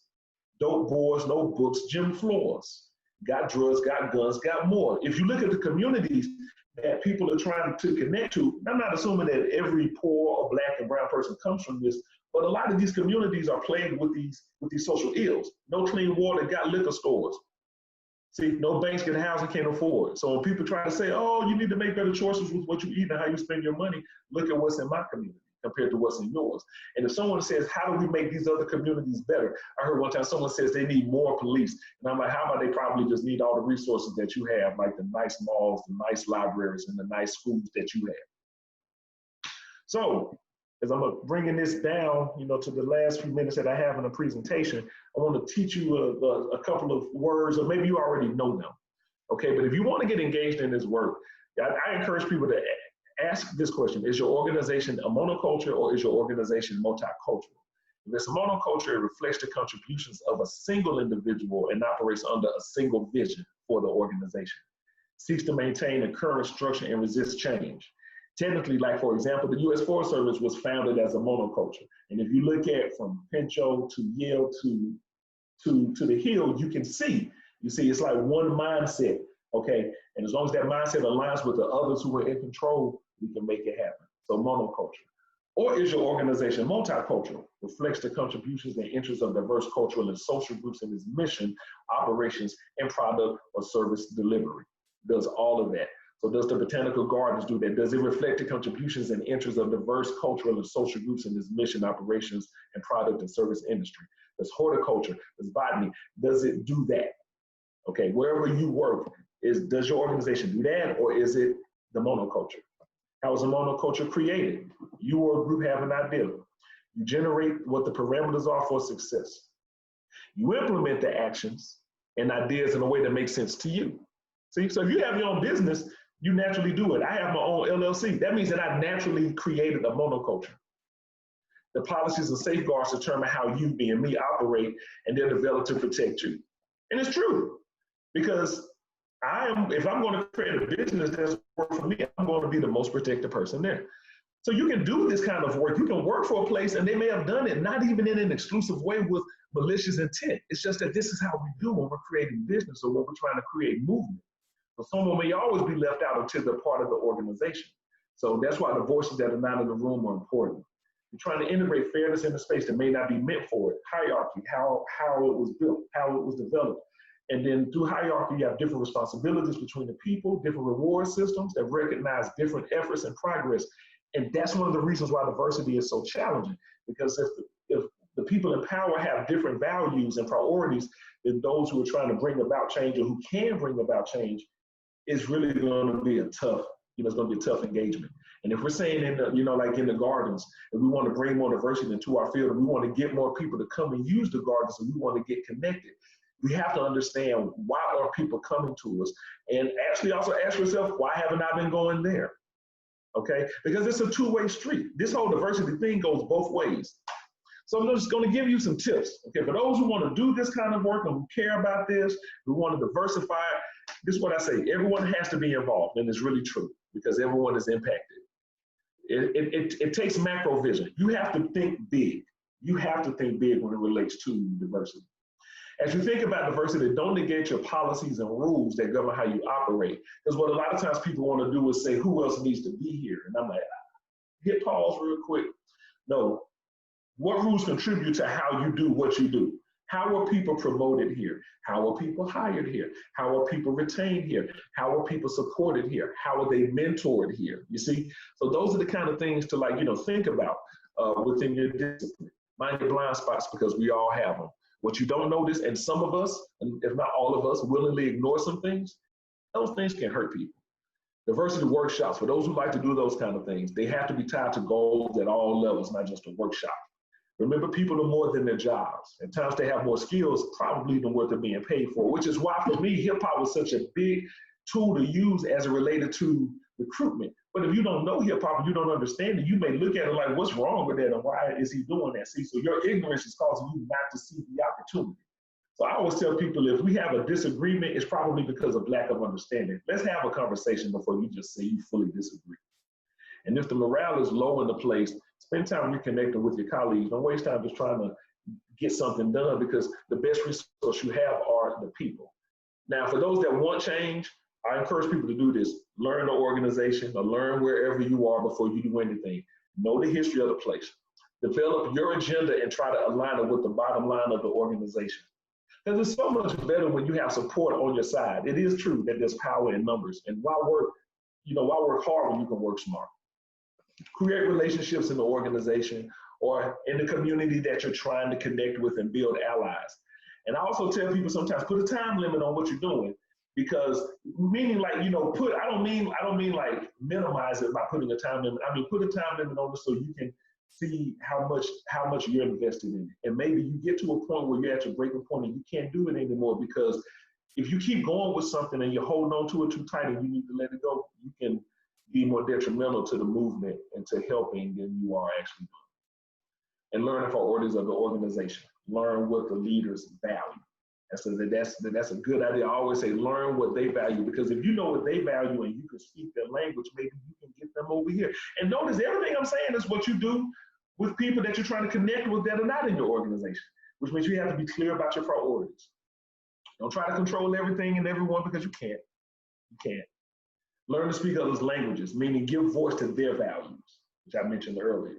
Dope boys, no books, gym floors. Got drugs, got guns, got more. If you look at the communities that people are trying to connect to, I'm not assuming that every poor or black and brown person comes from this, but a lot of these communities are plagued with these social ills. No clean water, got liquor stores. See, no banks get housing, can't afford. So when people try to say, oh, you need to make better choices with what you eat and how you spend your money, look at what's in my community compared to what's in yours. And if someone says, how do we make these other communities better? I heard one time someone says they need more police. And I'm like, how about they probably just need all the resources that you have, like the nice malls, the nice libraries, and the nice schools that you have. So as I'm bringing this down, to the last few minutes that I have in the presentation, I want to teach you a couple of words, or maybe you already know them, okay? But if you want to get engaged in this work, I encourage people to ask this question: is your organization a monoculture or is your organization multicultural? If it's a monoculture, it reflects the contributions of a single individual and operates under a single vision for the organization. Seeks to maintain the current structure and resist change. Technically, like for example, the U.S. Forest Service was founded as a monoculture. And if you look at from Pinchot to Yale to the Hill, you see it's like one mindset, okay? And as long as that mindset aligns with the others who are in control, we can make it happen. So monoculture. Or is your organization multicultural? Reflects the contributions and interests of diverse cultural and social groups in its mission, operations, and product or service delivery. Does all of that. So does the Botanical Gardens do that? Does it reflect the contributions and interests of diverse cultural and social groups in its mission, operations, and product and service industry? Does horticulture, does botany, does it do that? Okay, wherever you work, does your organization do that, or is it the monoculture? How is a monoculture created? You or a group have an idea. You generate what the parameters are for success. You implement the actions and ideas in a way that makes sense to you. See, so if you have your own business, you naturally do it. I have my own LLC. That means that I naturally created a monoculture. The policies and safeguards determine how you, being me, operate, and they're developed to protect you. And it's true, because if I'm going to create a business that's work for me, I'm going to be the most protected person there. So you can do this kind of work. You can work for a place, and they may have done it not even in an exclusive way with malicious intent. It's just that this is how we do when we're creating business or when we're trying to create movement. So someone may always be left out until they're part of the organization. So that's why the voices that are not in the room are important. You're trying to integrate fairness in the space that may not be meant for it. Hierarchy, how it was built, how it was developed. And then through hierarchy, you have different responsibilities between the people, different reward systems that recognize different efforts and progress. And that's one of the reasons why diversity is so challenging, because if the people in power have different values and priorities than those who are trying to bring about change or who can bring about change, it's really going to be it's going to be a tough engagement. And if we're saying like in the gardens, if we want to bring more diversity into our field, and we want to get more people to come and use the gardens, and we want to get connected, we have to understand, why are people coming to us? And actually also ask yourself, why haven't I been going there? Okay, because it's a two-way street. This whole diversity thing goes both ways. So I'm just going to give you some tips. Okay, for those who want to do this kind of work and who care about this, who want to diversify, this is what I say: everyone has to be involved, and it's really true, because everyone is impacted. It takes macro vision. You have to think big. You have to think big when it relates to diversity. As you think about diversity, don't negate your policies and rules that govern how you operate. Because what a lot of times people want to do is say, who else needs to be here? And I'm like, hit pause real quick. No, what rules contribute to how you do what you do? How are people promoted here? How are people hired here? How are people retained here? How are people supported here? How are they mentored here? You see? So those are the kind of things to think about within your discipline. Mind your blind spots, because we all have them. What you don't notice, and some of us, and if not all of us, willingly ignore some things, those things can hurt people. Diversity workshops, for those who like to do those kind of things, they have to be tied to goals at all levels, not just a workshop. Remember, people are more than their jobs. At times they have more skills probably than what they're being paid for, which is why for me, hip hop was such a big tool to use as it related to recruitment. But if you don't know hip hop and you don't understand it, you may look at it like, what's wrong with that and why is he doing that? See, so your ignorance is causing you not to see the opportunity. So I always tell people, if we have a disagreement, it's probably because of lack of understanding. Let's have a conversation before you just say you fully disagree. And if the morale is low in the place, spend time reconnecting with your colleagues. Don't waste time just trying to get something done, because the best resource you have are the people. Now, for those that want change, I encourage people to do this. Learn the organization or learn wherever you are before you do anything. Know the history of the place. Develop your agenda and try to align it with the bottom line of the organization. Because it's so much better when you have support on your side. It is true that there's power in numbers. And why work hard when you can work smart? Create relationships in the organization or in the community that you're trying to connect with and build allies. And I also tell people sometimes put a time limit on what you're doing, because meaning like, I don't mean like minimize it by putting a time limit. I mean, put a time limit on it so you can see how much you're invested in it. And maybe you get to a point where you're at your breaking point and you can't do it anymore, because if you keep going with something and you're holding on to it too tight and you need to let it go, you can be more detrimental to the movement and to helping than you are actually doing. And learn the priorities of the organization. Learn what the leaders value. And so that's a good idea. I always say learn what they value, because if you know what they value and you can speak their language, maybe you can get them over here. And notice everything I'm saying is what you do with people that you're trying to connect with that are not in your organization, which means you have to be clear about your priorities. Don't try to control everything and everyone, because you can't. You can't. Learn to speak others' languages, meaning give voice to their values, which I mentioned earlier.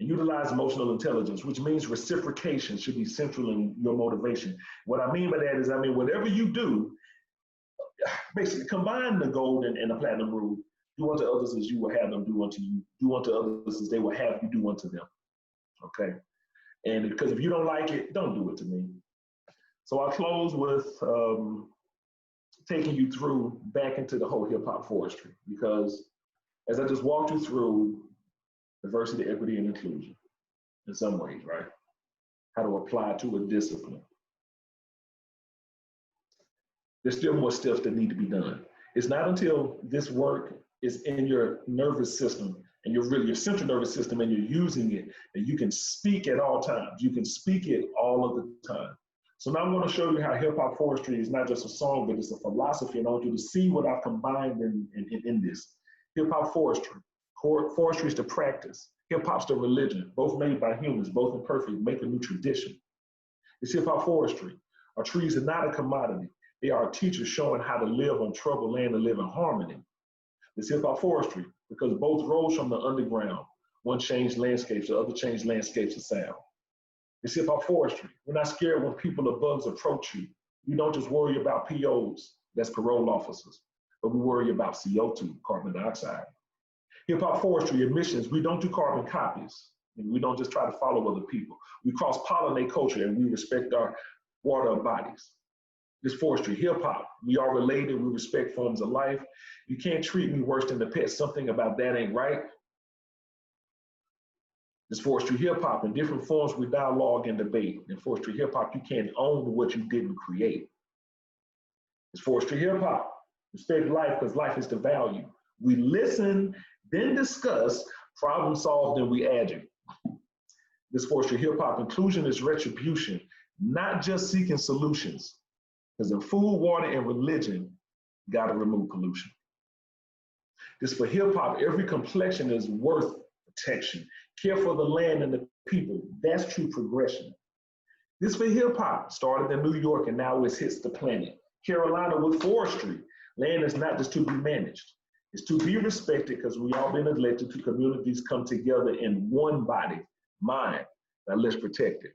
And utilize emotional intelligence, which means reciprocation should be central in your motivation. What I mean by that is, whatever you do, basically combine the gold and the platinum rule. Do unto others as you will have them do unto you. Do unto others as they will have you do unto them. Okay? And because if you don't like it, don't do it to me. So I'll close with taking you through back into the whole hip hop forestry, because as I just walked you through diversity, equity, and inclusion in some ways, right? How to apply to a discipline. There's still more steps that need to be done. It's not until this work is in your nervous system and your central nervous system and you're using it that you can speak at all times. You can speak it all of the time. So now I'm going to show you how hip hop forestry is not just a song, but it's a philosophy. And I want you to see what I've combined in this. Hip hop forestry. Forestry is the practice. Hip hop's the religion, both made by humans, both imperfect, make a new tradition. It's hip hop forestry. Our trees are not a commodity. They are teachers showing how to live on troubled land and live in harmony. It's hip hop forestry because both rose from the underground. One changed landscapes, the other changed landscapes of sound. It's hip hop forestry. We're not scared when people or bugs approach you. We don't just worry about POs, that's parole officers, but we worry about CO2, carbon dioxide. Hip hop forestry emissions, we don't do carbon copies. And we don't just try to follow other people. We cross-pollinate culture and we respect our water bodies. This forestry, hip hop, we are related, we respect forms of life. You can't treat me worse than the pet. Something about that ain't right. This forestry hip hop, in different forms we dialogue and debate. In forestry hip hop, you can't own what you didn't create. It's forestry hip hop. Respect life because life is the value. We listen, then discuss, problem solve, then we adjure. This forestry hip hop, inclusion is retribution, not just seeking solutions. Because in food, water, and religion, gotta remove pollution. This for hip hop, every complexion is worth protection. Care for the land and the people, that's true progression. This for hip hop, started in New York and now it hits the planet. Carolina with forestry, land is not just to be managed. It's to be respected because we all been elected to communities come together in one body, mind. Now let's protect it.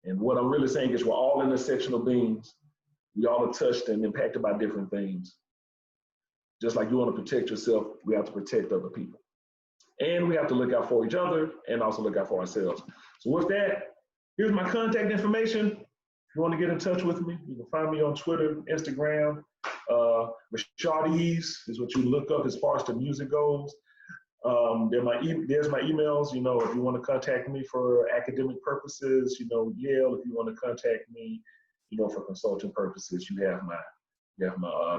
And what I'm really saying is we're all intersectional beings. We all are touched and impacted by different things. Just like you want to protect yourself, we have to protect other people. And we have to look out for each other and also look out for ourselves. So with that, here's my contact information. If you want to get in touch with me, you can find me on Twitter, Instagram, Rashad is what you look up as far as the music goes. There's my emails, you know, if you want to contact me for academic purposes, you know, Yale, if you want to contact me, you know, for consulting purposes, you have my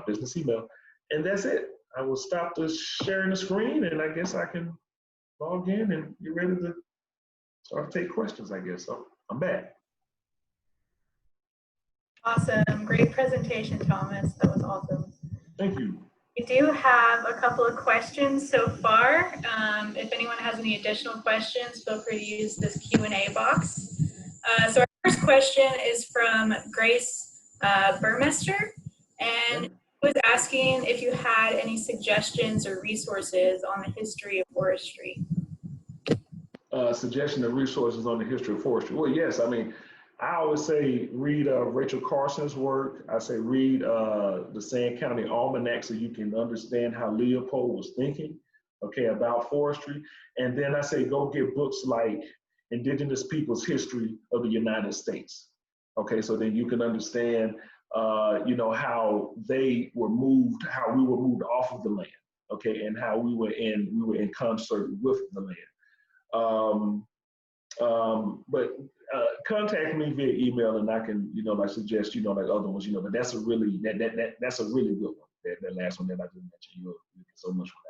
business email. And that's it. I will stop the sharing the screen, and I guess I can log in and get ready to start to take questions, I guess. So I'm back. Awesome. Great presentation, Thomas. That was awesome. Thank you. We do have a couple of questions so far. If anyone has any additional questions, feel free to use this Q&A box. So our first question is from Grace Burmester, and was asking if you had any suggestions or resources on the history of forestry. Suggestion of resources on the history of forestry. Well, yes, I mean, I always say read Rachel Carson's work. I say read the Sand County Almanac so you can understand how Leopold was thinking, okay, about forestry. And then I say go get books like Indigenous Peoples' History of the United States, okay, so then you can understand you know, how they were moved, how we were moved off of the land, okay, and how we were in concert with the land. But contact me via email, and I can, you know, like suggest, you know, like other ones, you know. But that's a really that's a really good one. That last one that I just mentioned, you'll get so much from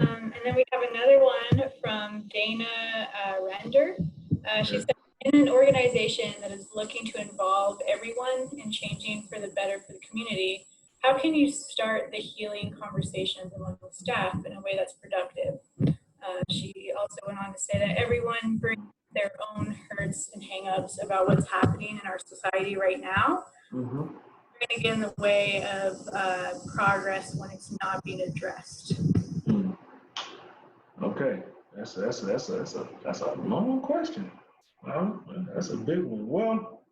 that one. And then we have another one from Dana Render. She said, in an organization that is looking to involve everyone in changing for the better for the community, how can you start the healing conversations among the staff in a way that's productive? She also went on to say that everyone brings their own hurts and hangups about what's happening in our society right now. Mm-hmm. We're going to get in the way of progress when it's not being addressed. Mm. Okay, that's a long question. Well, that's a big one. Well,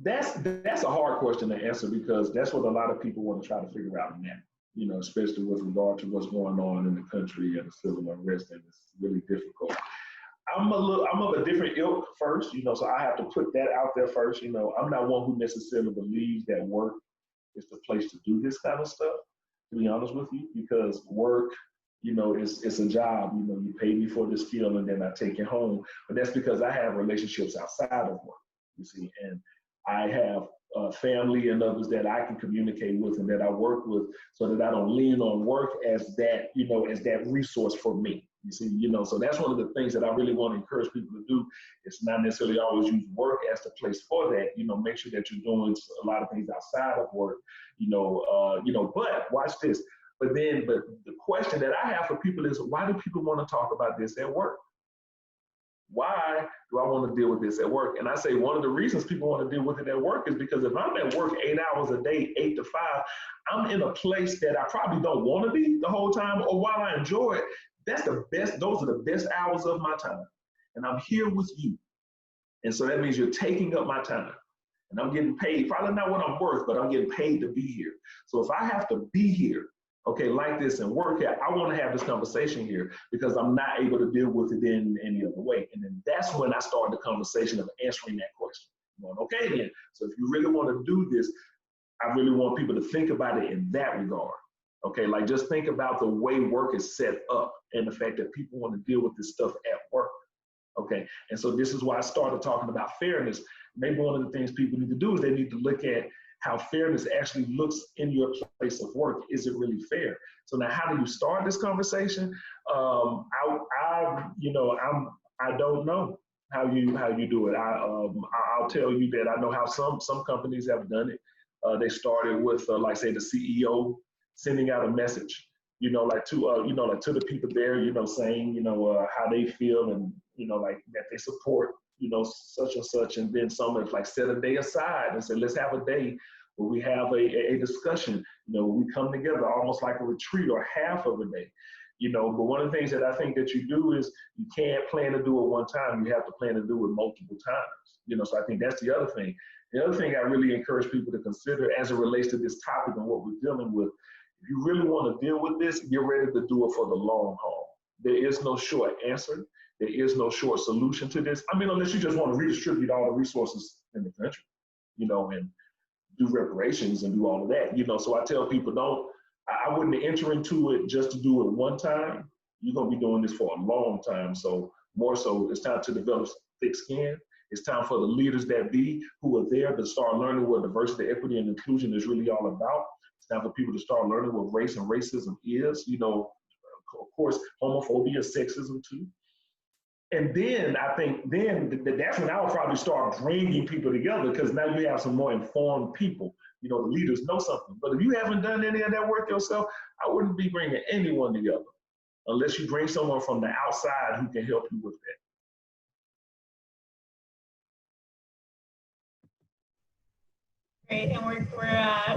that's a hard question to answer because that's what a lot of people want to try to figure out now. You know, especially with regard to what's going on in the country and the civil unrest, and it's really difficult. I'm of a different ilk first, you know, so I have to put that out there first. You know, I'm not one who necessarily believes that work is the place to do this kind of stuff, to be honest with you, because work, you know, it's a job. You know, you pay me for this skill and then I take it home. But that's because I have relationships outside of work, you see, and I have family and others that I can communicate with and that I work with, so that I don't lean on work as that, you know, as that resource for me. You see, you know, so that's one of the things that I really want to encourage people to do. It's not necessarily always use work as the place for that. You know, make sure that you're doing a lot of things outside of work. But watch this. But the question that I have for people is, why do people want to talk about this at work? Why do I want to deal with this at work? And I say one of the reasons people want to deal with it at work is because if I'm at work 8 hours a day, 8 to 5, I'm in a place that I probably don't want to be the whole time, or while I enjoy it, that's the best, those are the best hours of my time. And I'm here with you. And so that means you're taking up my time. And I'm getting paid, probably not what I'm worth, but I'm getting paid to be here. So if I have to be here, okay, like this and work here, I want to have this conversation here because I'm not able to deal with it in any other way. And then that's when I start the conversation of answering that question. I'm going, okay, then, so if you really want to do this, I really want people to think about it in that regard. Okay, like just think about the way work is set up and the fact that people want to deal with this stuff at work. Okay, and so this is why I started talking about fairness. Maybe one of the things people need to do is they need to look at how fairness actually looks in your place of work. Is it really fair? So now, how do you start this conversation? I don't know how you do it. I'll tell you that I know how some companies have done it. They started with, like say, the CEO sending out a message, like to the people there, saying, how they feel and, like that they support, such and such. And then some have like set a day aside and said, let's have a day where we have a discussion, we come together almost like a retreat or half of a day, but one of the things that I think that you do is you can't plan to do it one time. You have to plan to do it multiple times, so I think that's the other thing. The other thing I really encourage people to consider as it relates to this topic and what we're dealing with, if you really want to deal with this, get ready to do it for the long haul. There is no short answer. there is no short solution to this. I mean, unless you just want to redistribute all the resources in the country, and do reparations and do all of that, So I tell people, I wouldn't enter into it just to do it one time. You're going to be doing this for a long time. So more so, it's time to develop thick skin. It's time for the leaders that be who are there to start learning what diversity, equity, and inclusion is really all about. It's time for people to start learning what race and racism is. Of course, homophobia, sexism too. And then I think that's when I'll probably start bringing people together, because now you have some more informed people. The leaders know something. But if you haven't done any of that work yourself, I wouldn't be bringing anyone together unless you bring someone from the outside who can help you with that. Great, and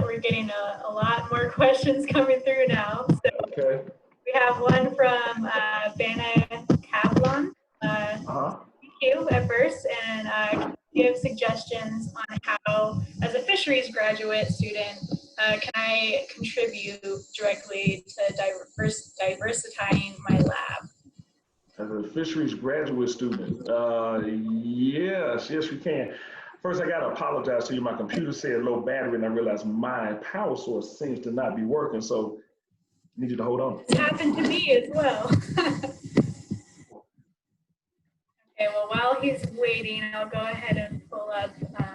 we're getting a lot more questions coming through now. So okay. We have one from Vanna Kavlon. Thank you at first, and give suggestions on how, as a fisheries graduate student, can I contribute directly to diversifying my lab? As a fisheries graduate student, yes, you can. First, I got to apologize to you. My computer said low battery, and I realized my power source seems to not be working, so I need you to hold on. It's happened to me as well. Okay, well, while he's waiting, I'll go ahead and pull up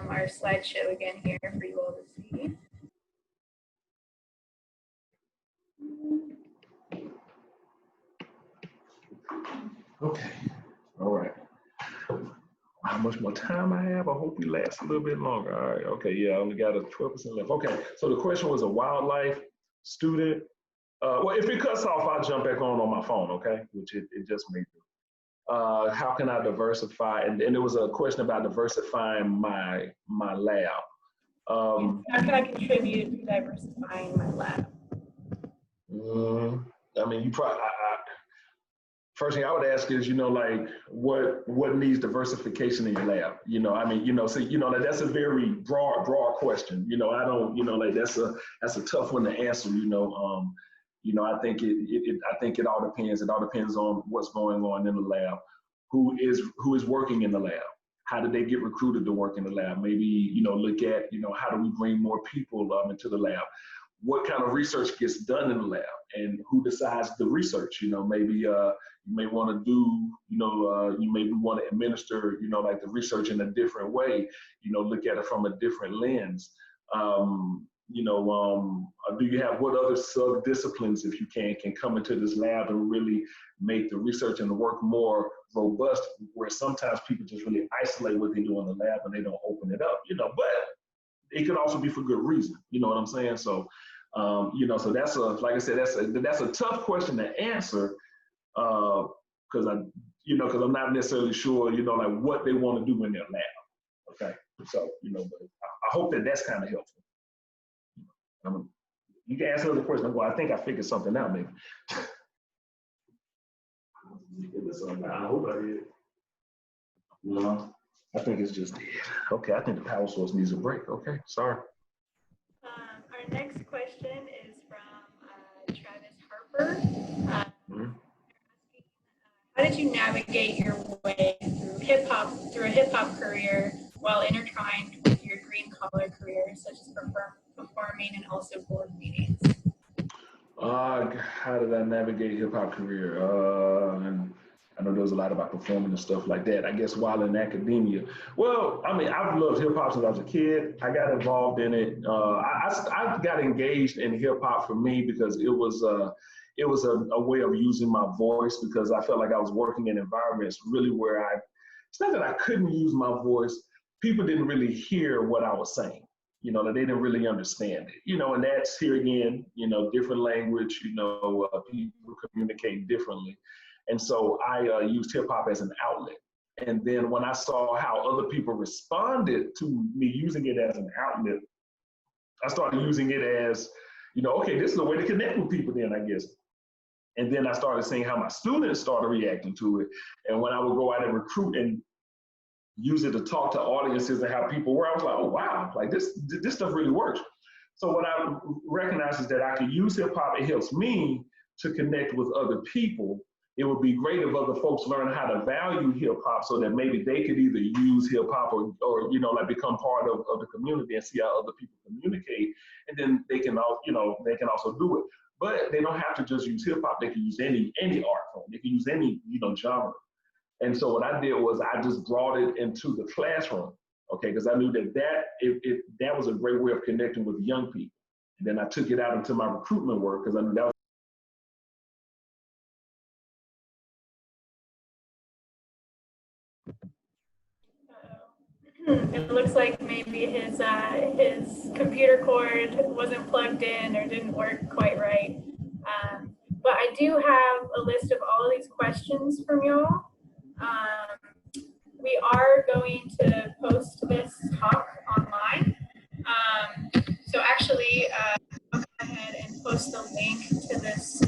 our slideshow again here for you all to see. Okay, all right. How much more time I have? I hope we last a little bit longer. All right, okay, yeah, I only got a 12% left. Okay, so the question was a wildlife student. Well, if it cuts off, I'll jump back on my phone, okay? Which it just may do. How can I diversify? And there was a question about diversifying my lab. How can I contribute to diversifying my lab? I mean, you probably, first thing I would ask is, like what needs diversification in your lab? So, that's a very broad question. I don't, like that's a tough one to answer, I think it all depends. It all depends on what's going on in the lab, who is working in the lab, how did they get recruited to work in the lab? Maybe look at how do we bring more people into the lab? What kind of research gets done in the lab, and who decides the research? Maybe you may want to do you maybe want to administer like the research in a different way. Look at it from a different lens. Do you have what other sub-disciplines, if you can come into this lab and really make the research and the work more robust, where sometimes people just really isolate what they do in the lab and they don't open it up, but it could also be for good reason. You know what I'm saying? So, so that's like I said, that's a tough question to answer, because I'm not necessarily sure, like what they want to do in their lab. Okay. So, but I hope that's kind of helpful. You can ask another question. Well, I think I figured something out, maybe. I hope I did. No, I think it's just dead. Okay, I think the power source needs a break. Okay, sorry. Our next question is from Travis Harper. How did you navigate your way through a hip hop career while intertwined with your green collar career, such as performing and also board meetings? How did I navigate hip hop career? And I know there was a lot about performing and stuff like that. I guess while in academia, well, I mean, I've loved hip hop since I was a kid. I got involved in it. I got engaged in hip hop for me because it was a way of using my voice, because I felt like I was working in environments really where it's not that I couldn't use my voice. People didn't really hear what I was saying. That they didn't really understand it, and that's here again, different language, people communicate differently. And so I used hip hop as an outlet. And then when I saw how other people responded to me using it as an outlet, I started using it as, okay, this is a way to connect with people then, I guess. And then I started seeing how my students started reacting to it. And when I would go out and recruit and use it to talk to audiences and how people were, I was like, oh, wow, like this stuff really works. So what I recognized is that I could use hip hop. It helps me to connect with other people. it would be great if other folks learn how to value hip hop so that maybe they could either use hip hop or like become part of the community and see how other people communicate. And then they can they can also do it. But they don't have to just use hip hop. They can use any art form. They can use any, genre. And so what I did was I just brought it into the classroom, okay? Because I knew that was a great way of connecting with young people. And then I took it out into my recruitment work because I knew that was It looks like maybe his computer cord wasn't plugged in or didn't work quite right. But I do have a list of all of these questions from y'all. We are going to post this talk online. So actually, I'll go ahead and post the link to this,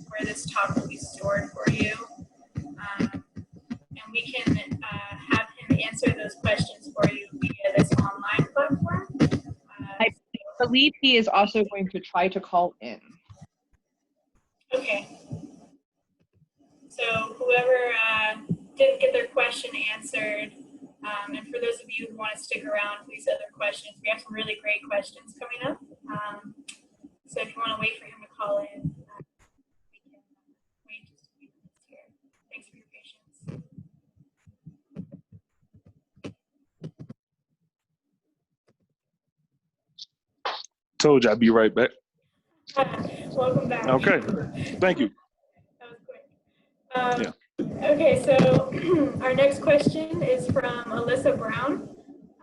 where this talk will be stored for you. And we can have him answer those questions for you via this online platform. I believe he is also going to try to call in. Okay. So whoever didn't get their question answered, and for those of you who want to stick around for these other questions, we have some really great questions coming up. So if you want to wait for him to call in, we can wait just a few minutes here. Thanks for your patience. Told you I'd be right back. Welcome back. Okay, thank you. That was quick. Okay, so our next question is from Alyssa Brown,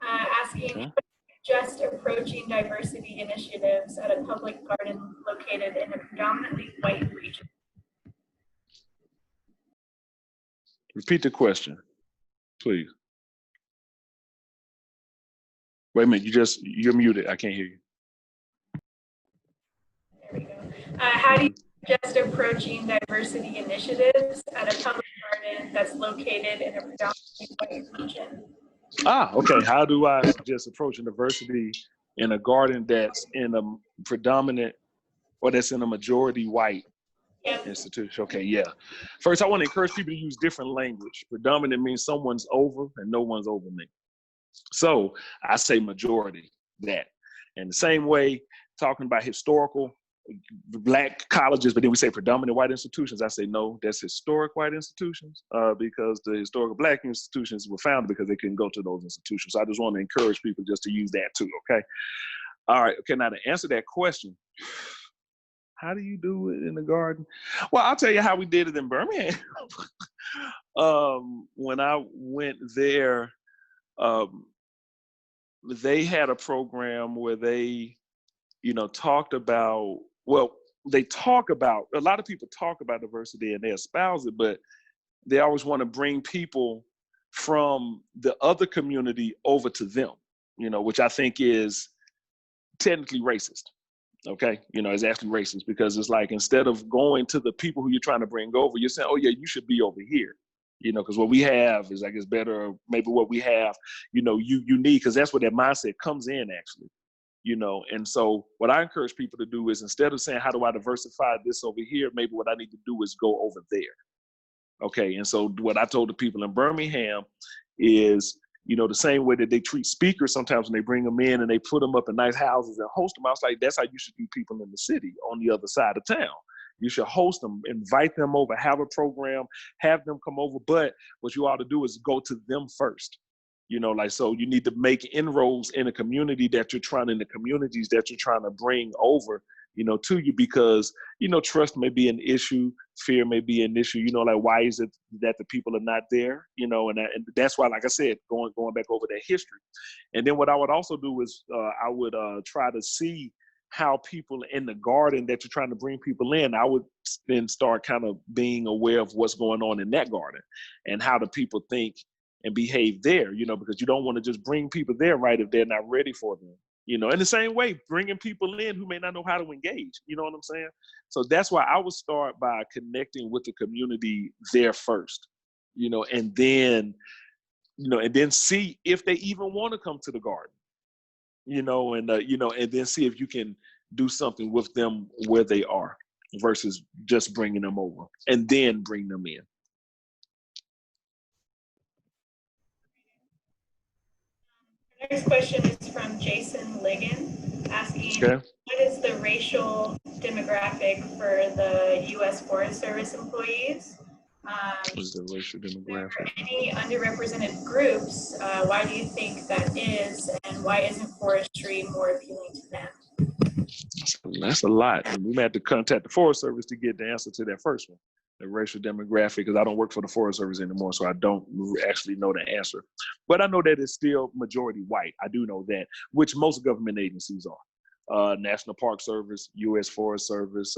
asking, just approaching diversity initiatives at a public garden located in a predominantly white region. Repeat the question, please. Wait a minute, you're muted. I can't hear you. There we go. How do you suggest approaching diversity initiatives at a public garden that's located in a predominantly white region? Okay. How do I suggest approaching diversity in a garden that's in a predominant, or that's in a majority white institution? Okay, yeah. First, I want to encourage people to use different language. Predominant means someone's over and no one's over me. So I say majority, that. And the same way, talking about historical Black colleges, but then we say predominant white institutions. I say no, that's historic white institutions, because the historical Black institutions were founded because they couldn't go to those institutions. So I just want to encourage people just to use that too, okay? All right, okay, now to answer that question, how do you do it in the garden? Well, I'll tell you how we did it in Birmingham. When I went there, they had a program where they, talked about, a lot of people talk about diversity and they espouse it, but they always want to bring people from the other community over to them, which I think is technically racist. Okay, it's actually racist, because it's like, instead of going to the people who you're trying to bring over, you're saying, oh yeah, you should be over here, because what we have is, I guess, better, maybe what we have, you need, because that's where that mindset comes in, actually. And so what I encourage people to do is, instead of saying, how do I diversify this over here, maybe what I need to do is go over there. Okay, and so what I told the people in Birmingham is, the same way that they treat speakers sometimes when they bring them in and they put them up in nice houses and host them, I was like, that's how you should do people in the city on the other side of town. You should host them, invite them over, have a program, have them come over. But what you ought to do is go to them first. So you need to make inroads in the communities that you're trying to bring over, to you, because, trust may be an issue, fear may be an issue, why is it that the people are not there, and that's why, like I said, going back over that history. And then what I would also do is I would try to see how people in the garden that you're trying to bring people in, I would then start kind of being aware of what's going on in that garden and how the people think and behave there, because you don't want to just bring people there, right, if they're not ready for them. In the same way, bringing people in who may not know how to engage, you know what I'm saying? So that's why I would start by connecting with the community there first, and then see if they even want to come to the garden, and then see if you can do something with them where they are. versus just bringing them over and then bring them in. Next question is from Jason Ligon, asking, Okay. what is the racial demographic for the U.S. Forest Service employees? What is the racial demographic? Are there any underrepresented groups? Why do you think that is, and why isn't forestry more appealing to them? That's a lot. And we may have to contact the Forest Service to get the answer to that first one, the racial demographic, because I don't work for the Forest Service anymore, so I don't actually know the answer. But I know that it's still majority white. I do know that, which most government agencies are. National Park Service, U.S. Forest Service,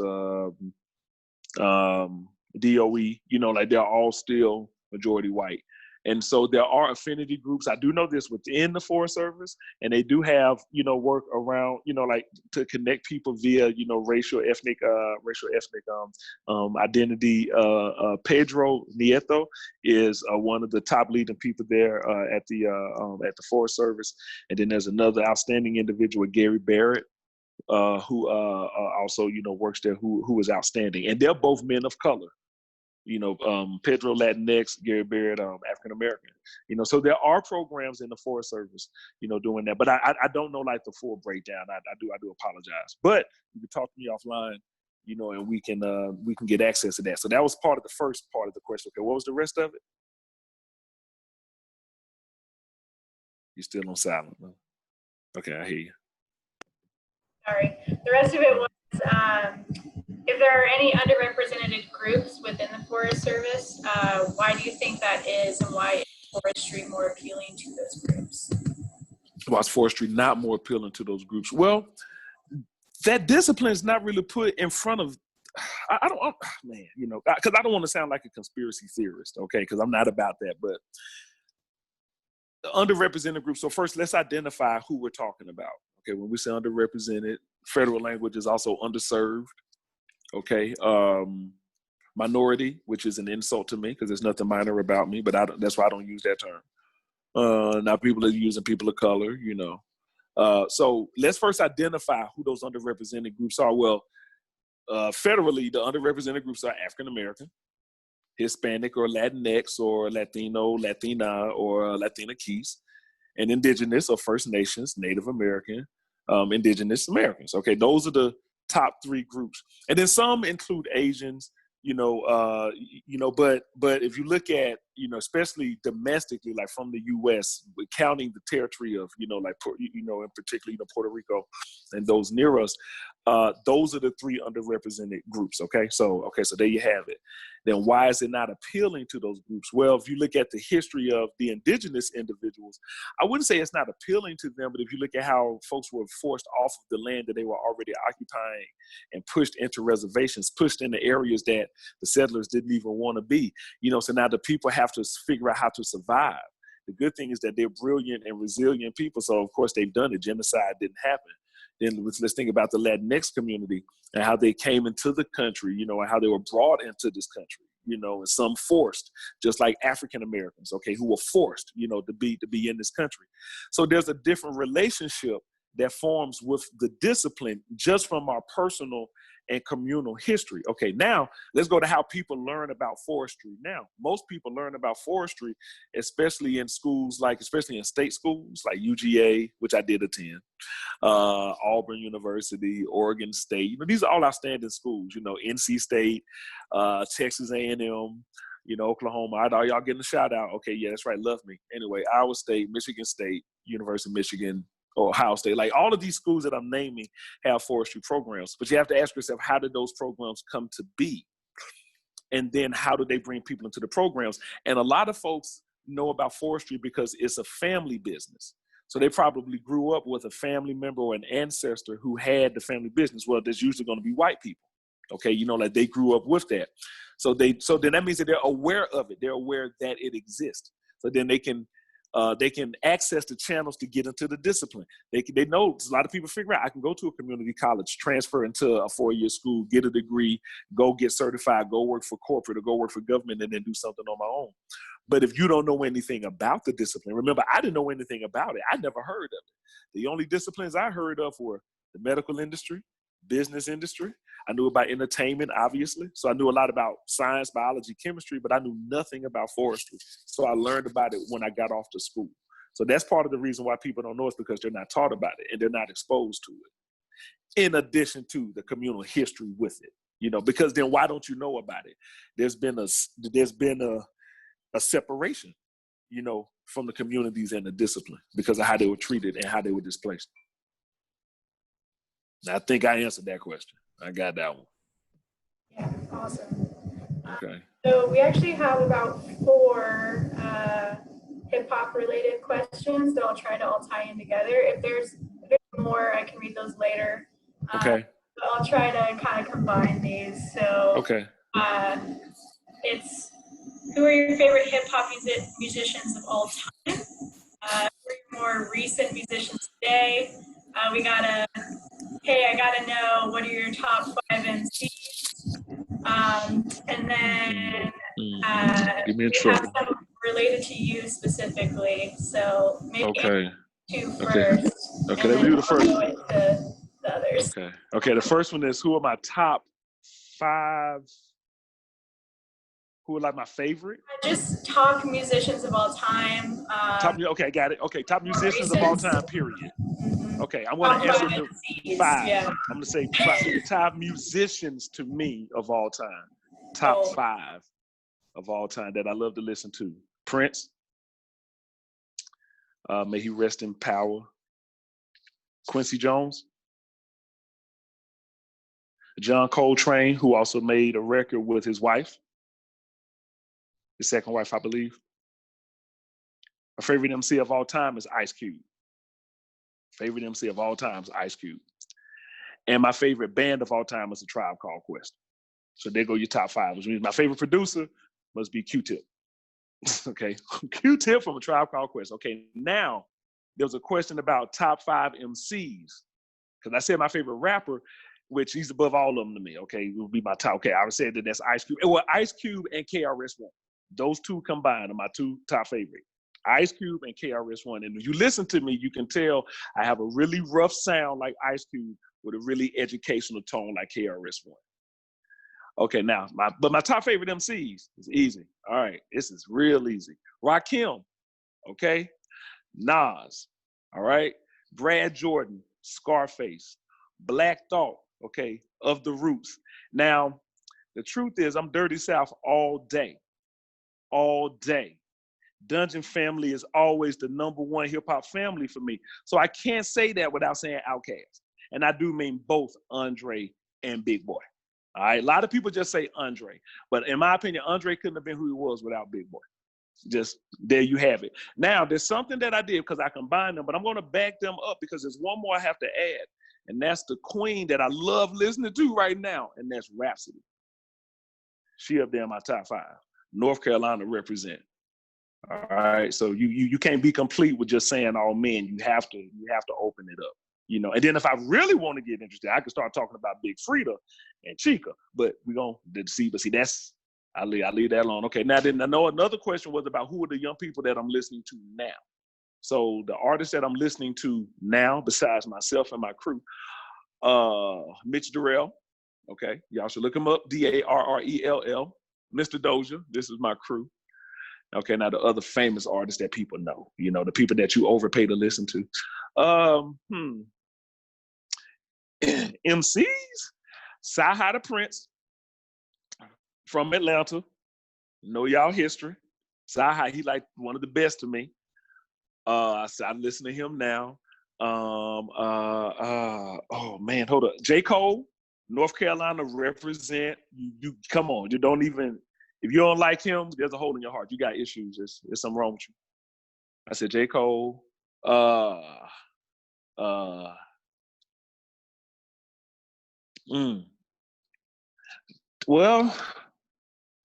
DOE, like they're all still majority white. And so there are affinity groups. I do know this within the Forest Service, and they do have, work around, like to connect people via, racial ethnic identity. Pedro Nieto is one of the top leading people there at the Forest Service. And then there's another outstanding individual, Gary Barrett, who also, works there, who is outstanding. And they're both men of color. Pedro Latinx, Gary Barrett, African American. So there are programs in the Forest Service, doing that. But I don't know like the full breakdown. I do apologize. But you can talk to me offline, and we can get access to that. So that was part of the first part of the question. Okay, what was the rest of it? You're still on silent. No? Okay, I hear you. Sorry. The rest of it was if there are any underrepresented groups within the Forest Service, why do you think that is, and why is forestry more appealing to those groups? Why is forestry not more appealing to those groups? Well, that discipline is not really put in front of, because I don't want to sound like a conspiracy theorist, okay, because I'm not about that, but the underrepresented groups. So first, let's identify who we're talking about. Okay, when we say underrepresented, federal language is also underserved. Okay, minority, which is an insult to me because there's nothing minor about me, but that's why I don't use that term. Now people are using people of color, So let's first identify who those underrepresented groups are. Well, federally, the underrepresented groups are African American, Hispanic or Latinx or Latino, Latina or Latina Keys, and Indigenous or First Nations, Native American, Indigenous Americans. Okay, those are the top three groups, and then some include Asians. But if you look at, especially domestically, like from the U.S., counting the territory of, in particular, Puerto Rico and those near us, those are the three underrepresented groups. Okay, so there you have it. Then why is it not appealing to those groups? Well, if you look at the history of the indigenous individuals, I wouldn't say it's not appealing to them, but if you look at how folks were forced off of the land that they were already occupying and pushed into reservations, pushed into areas that the settlers didn't even want to be, so now the people have to figure out how to survive. The good thing is that they're brilliant and resilient people, so of course they've done it. Genocide didn't happen. Then let's think about the Latinx community and how they came into the country, and how they were brought into this country, and some forced, just like African Americans, okay, who were forced, to be in this country. So there's a different relationship that forms with the discipline just from our personal and communal history. Okay, now let's go to how people learn about forestry. Now, most people learn about forestry, especially in schools, especially in state schools like UGA, which I did attend, Auburn University, Oregon State. These are all outstanding schools. NC State, Texas A&M. Oklahoma. Y'all getting a shout out? Okay, yeah, that's right. Love me. Anyway, Iowa State, Michigan State, University of Michigan, Ohio State, like all of these schools that I'm naming have forestry programs, but you have to ask yourself, how did those programs come to be? And then how do they bring people into the programs? And a lot of folks know about forestry because it's a family business. So they probably grew up with a family member or an ancestor who had the family business. Well, there's usually going to be white people. Okay, like they grew up with that. So then that means that they're aware of it. They're aware that it exists. So then they can access the channels to get into the discipline. They know a lot of people figure out, I can go to a community college, transfer into a 4-year school, get a degree, go get certified, go work for corporate or go work for government and then do something on my own. But if you don't know anything about the discipline, remember, I didn't know anything about it. I never heard of it. The only disciplines I heard of were the medical industry, business industry. I knew about entertainment, obviously. So I knew a lot about science, biology, chemistry, but I knew nothing about forestry. So I learned about it when I got off to school. So that's part of the reason why people don't know, is because they're not taught about it and they're not exposed to it. In addition to the communal history with it, you know, because then why don't you know about it? There's been a separation, you know, from the communities and the discipline because of how they were treated and how they were displaced. I think I answered that question. I got that one. Yeah, awesome. Okay. So we actually have about 4 hip hop related questions that I'll try to all tie in together. If there's more, I can read those later. Okay. But I'll try to kind of combine these. So Okay. It's, who are your favorite hip hop musicians of all time? Who are your more recent musicians today? We got hey, I gotta know, what are your top 5 MCs? And then Give me a we trouble. have some related to you specifically. So maybe 2 first. Okay, let me do the first. Go into the others. Okay, the first one is, who are my top 5? Who are like my favorite? Just top musicians of all time. Okay, got it. Okay, top musicians of all time, period. Okay, I'm going to answer the 5. Yeah. I'm going to say 5 top musicians to me of all time. Top 5 of all time that I love to listen to. Prince. May he rest in power. Quincy Jones. John Coltrane, who also made a record with his wife. His second wife, I believe. My favorite MC of all time is Ice Cube. Favorite MC of all time is Ice Cube. And my favorite band of all time is A Tribe Called Quest. So there go your top 5, which means my favorite producer must be Q-Tip. Okay, Q-Tip from A Tribe Called Quest. Okay, now there was a question about top 5 MCs. Because I said my favorite rapper, which he's above all of them to me. Okay, will be my top. Okay, I would say that that's Ice Cube. Well, Ice Cube and KRS-One. Those 2 combined are my 2 top favorite. Ice Cube and KRS-One. And if you listen to me, you can tell I have a really rough sound like Ice Cube with a really educational tone like KRS-One. Okay, now, my top favorite MCs is easy. All right, this is real easy. Rakim, okay? Nas, all right? Brad Jordan, Scarface, Black Thought, okay, Of the Roots. Now, the truth is I'm Dirty South all day. All day. Dungeon Family is always the #1 hip hop family for me. So I can't say that without saying Outkast. And I do mean both Andre and Big Boy. All right, a lot of people just say Andre. But in my opinion, Andre couldn't have been who he was without Big Boy. Just there you have it. Now, there's something that I did because I combined them, but I'm going to back them up because there's one more I have to add. And that's the queen that I love listening to right now, and that's Rhapsody. She up there in my top 5. North Carolina represent. All right, so you can't be complete with just saying all men. You have to open it up, you know. And then if I really want to get interested, I can start talking about Big Frida and Chica. But we're gonna see. But see, that's I leave that alone. Okay, now then I know another question was about who are the young people that I'm listening to now. So the artists that I'm listening to now, besides myself and my crew, Mitch Durrell. Okay, y'all should look him up. Darrell. Mr. Doja. This is my crew. Okay, now the other famous artists that people know, you know, the people that you overpay to listen to. MCs, Sci-Hi the Prince from Atlanta. Know y'all history. Sci-Hi, he like one of the best to me. I listen to him now. Oh man, hold up. J. Cole, North Carolina represent. You come on, you don't even. If you don't like him, there's a hole in your heart. You got issues. There's something wrong with you. I said J. Cole. Well,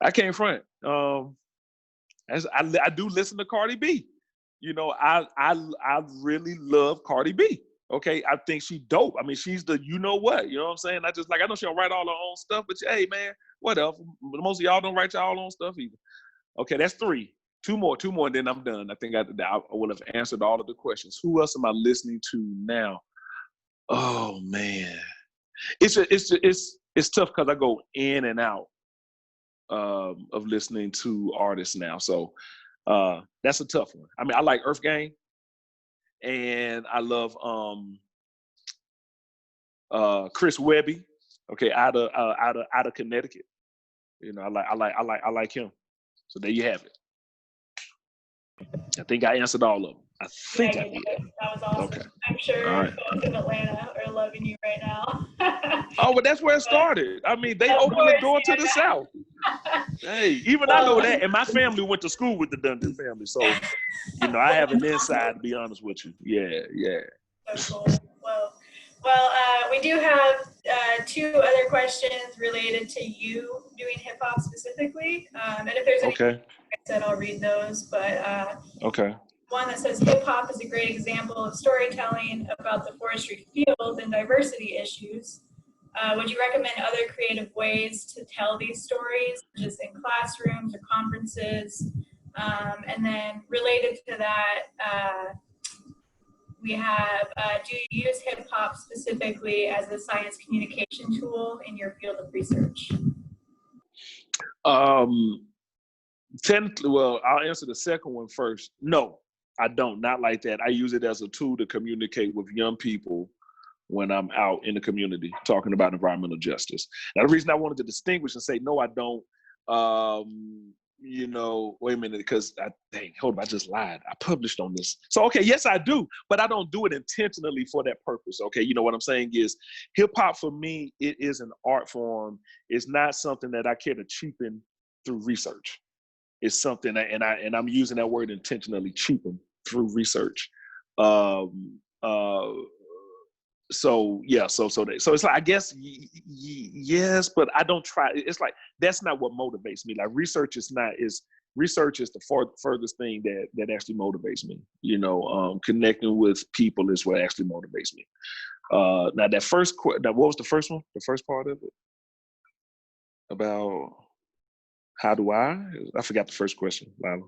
I can't front. I do listen to Cardi B. You know, I really love Cardi B. Okay, I think she's dope. I mean, she's the you know what I'm saying? I know she don't write all her own stuff, but hey man, whatever. Most of y'all don't write your own stuff either. Okay, that's 3. 2 more, and then I'm done. I think I will have answered all of the questions. Who else am I listening to now? Oh man, it's it's tough because I go in and out of listening to artists now. So that's a tough one. I mean, I like Earth Gang, and I love Chris Webby. Okay, out of Connecticut. You know, I like him. So there you have it. I think I answered all of them. I think I did. That was awesome. Okay. I'm sure Right. folks in Atlanta are loving you right now. Oh, but that's where it started. I mean, they opened the door to the South. Hey, even I know that. And my family went to school with the Dundon family. So, you know, I have an inside, to be honest with you. Yeah. So cool. Well, we do have 2 other questions related to you doing hip hop specifically. And if there's any, Okay. like I said, I'll read those. But Okay. one that says hip hop is a great example of storytelling about the forestry field and diversity issues. Would you recommend other creative ways to tell these stories, just in classrooms or conferences? And then related to that, we have, do you use hip hop specifically as a science communication tool in your field of research? Technically, well, I'll answer the second one first. No, I don't. Not like that. I use it as a tool to communicate with young people when I'm out in the community talking about environmental justice. Now, the reason I wanted to distinguish and say, no, I don't, you know, wait a minute, because hold on, I just lied. I published on this. So, okay, yes, I do, but I don't do it intentionally for that purpose, okay? You know what I'm saying is hip hop for me, it is an art form. It's not something that I care to cheapen through research. It's something that, and I'm using that word intentionally, cheapen through research. So yeah, so it's like, I guess yes, but I don't try. It's like that's not what motivates me. Like research is the furthest thing that actually motivates me. You know, connecting with people is what actually motivates me. Now what was the first one? The first part of it about how do I forgot the first question, Lila.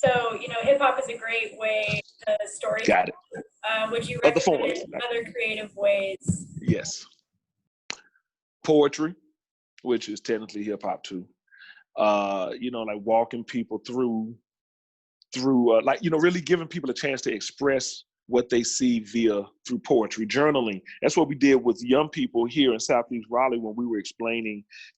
So, you know, hip hop is a great way to story. Got it. Would you Other recommend forms. other creative ways? Yes. Poetry, which is technically hip hop too. You know, like walking people through like, you know, really giving people a chance to express what they see through poetry. Journaling. That's what we did with young people here in Southeast Raleigh when we were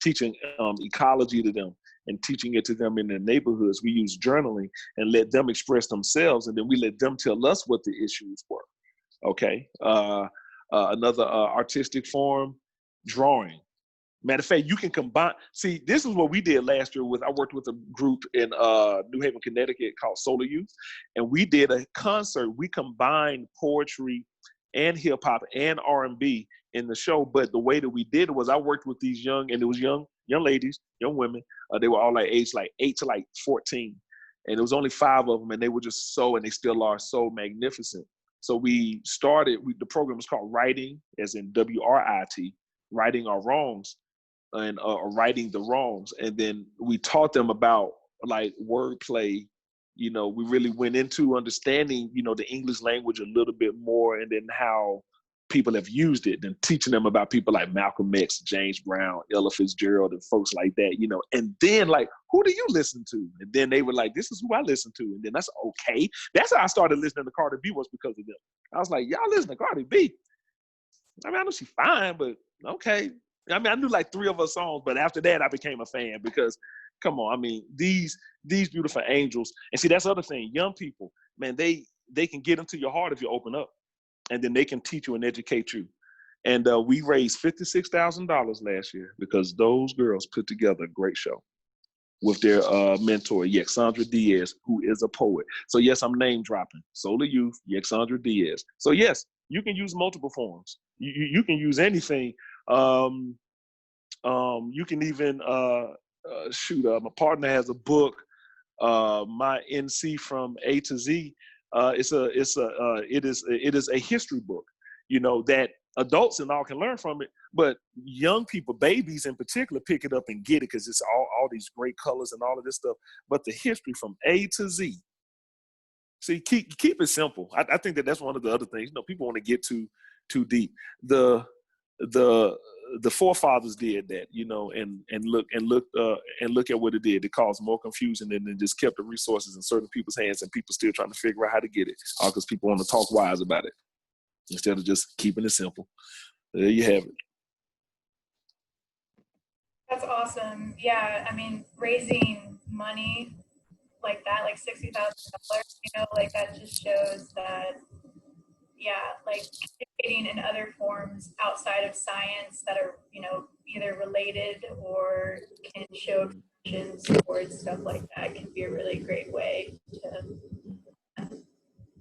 teaching ecology to them and teaching it to them in their neighborhoods. We used journaling and let them express themselves, and then we let them tell us what the issues were. Okay. Another artistic form, drawing. Matter of fact, you can combine. See, this is what we did last year. I worked with a group in New Haven, Connecticut called Solar Youth, and we did a concert. We combined poetry and hip hop and R&B in the show. But the way that we did it was I worked with these young ladies, young women. They were all like aged like 8 to like 14, and it was only 5 of them, and they were just and they still are so magnificent. So we started. The program was called Writing, as in WRIT, Righting Our Wrongs. And righting the wrongs, and then we taught them about like wordplay. You know, we really went into understanding, you know, the English language a little bit more, and then how people have used it, and teaching them about people like Malcolm X, James Brown, Ella Fitzgerald, and folks like that. You know, and then like, who do you listen to? And then they were like, this is who I listen to, and then that's okay. That's how I started listening to Cardi B, was because of them. I was like, y'all listen to Cardi B. I mean, I know she's fine, but okay. I mean, I knew like 3 of her songs, but after that, I became a fan because, come on, I mean, these beautiful angels. And see, that's the other thing. Young people, man, they can get into your heart if you open up, and then they can teach you and educate you. And we raised $56,000 last year because those girls put together a great show with their mentor, Yexandra Diaz, who is a poet. So yes, I'm name dropping. Solar Youth, Yexandra Diaz. So yes, you can use multiple forms. You can use anything. You can even my partner has a book, My NC from A to Z. It is a history book, you know, that adults and all can learn from it, but young people, babies in particular, pick it up and get it because it's all these great colors and all of this stuff. But the history from A to Z. See, keep it simple. I think that's one of the other things. You know, people want to get to, too deep. The forefathers did that, you know, and look at what it did. It caused more confusion and it just kept the resources in certain people's hands, and people still trying to figure out how to get it, all because people want to talk wise about it instead of just keeping it simple. There you have it. That's awesome. Yeah, I mean, raising money like that, like $60,000, you know, like that just shows that, yeah, like communicating in other forms outside of science that are, you know, either related or can show connections towards stuff like that can be a really great way to,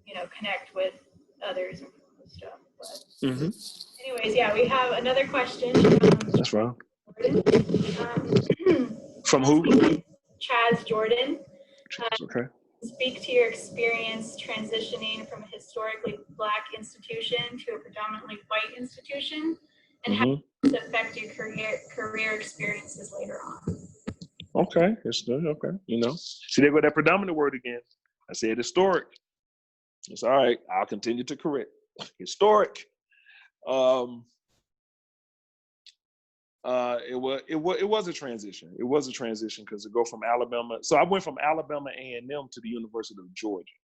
you know, connect with others and stuff. But anyways, yeah, we have another question from That's right. Jordan. From who? Chaz Jordan. Okay. Speak to your experience transitioning from a historically Black institution to a predominantly white institution, and how does it affect your career experiences later on? Okay, it's good. Okay, you know, see, there go that predominant word again. I said historic. It's all right. I'll continue to correct. Historic. It was a transition. It was a transition because to go from Alabama. So I went from Alabama A&M to the University of Georgia.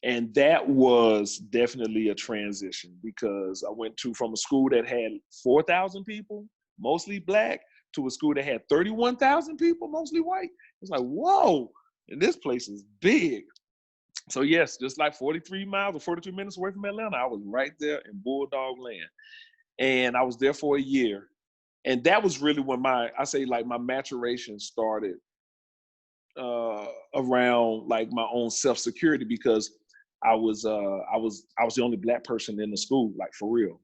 And that was definitely a transition because I went from a school that had 4,000 people, mostly Black, to a school that had 31,000 people, mostly white. It's like, whoa, and this place is big. So yes, just like 43 miles or 42 minutes away from Atlanta, I was right there in Bulldog land. And I was there for a year. And that was really when my maturation started around like my own self-security, because I was the only Black person in the school, like for real.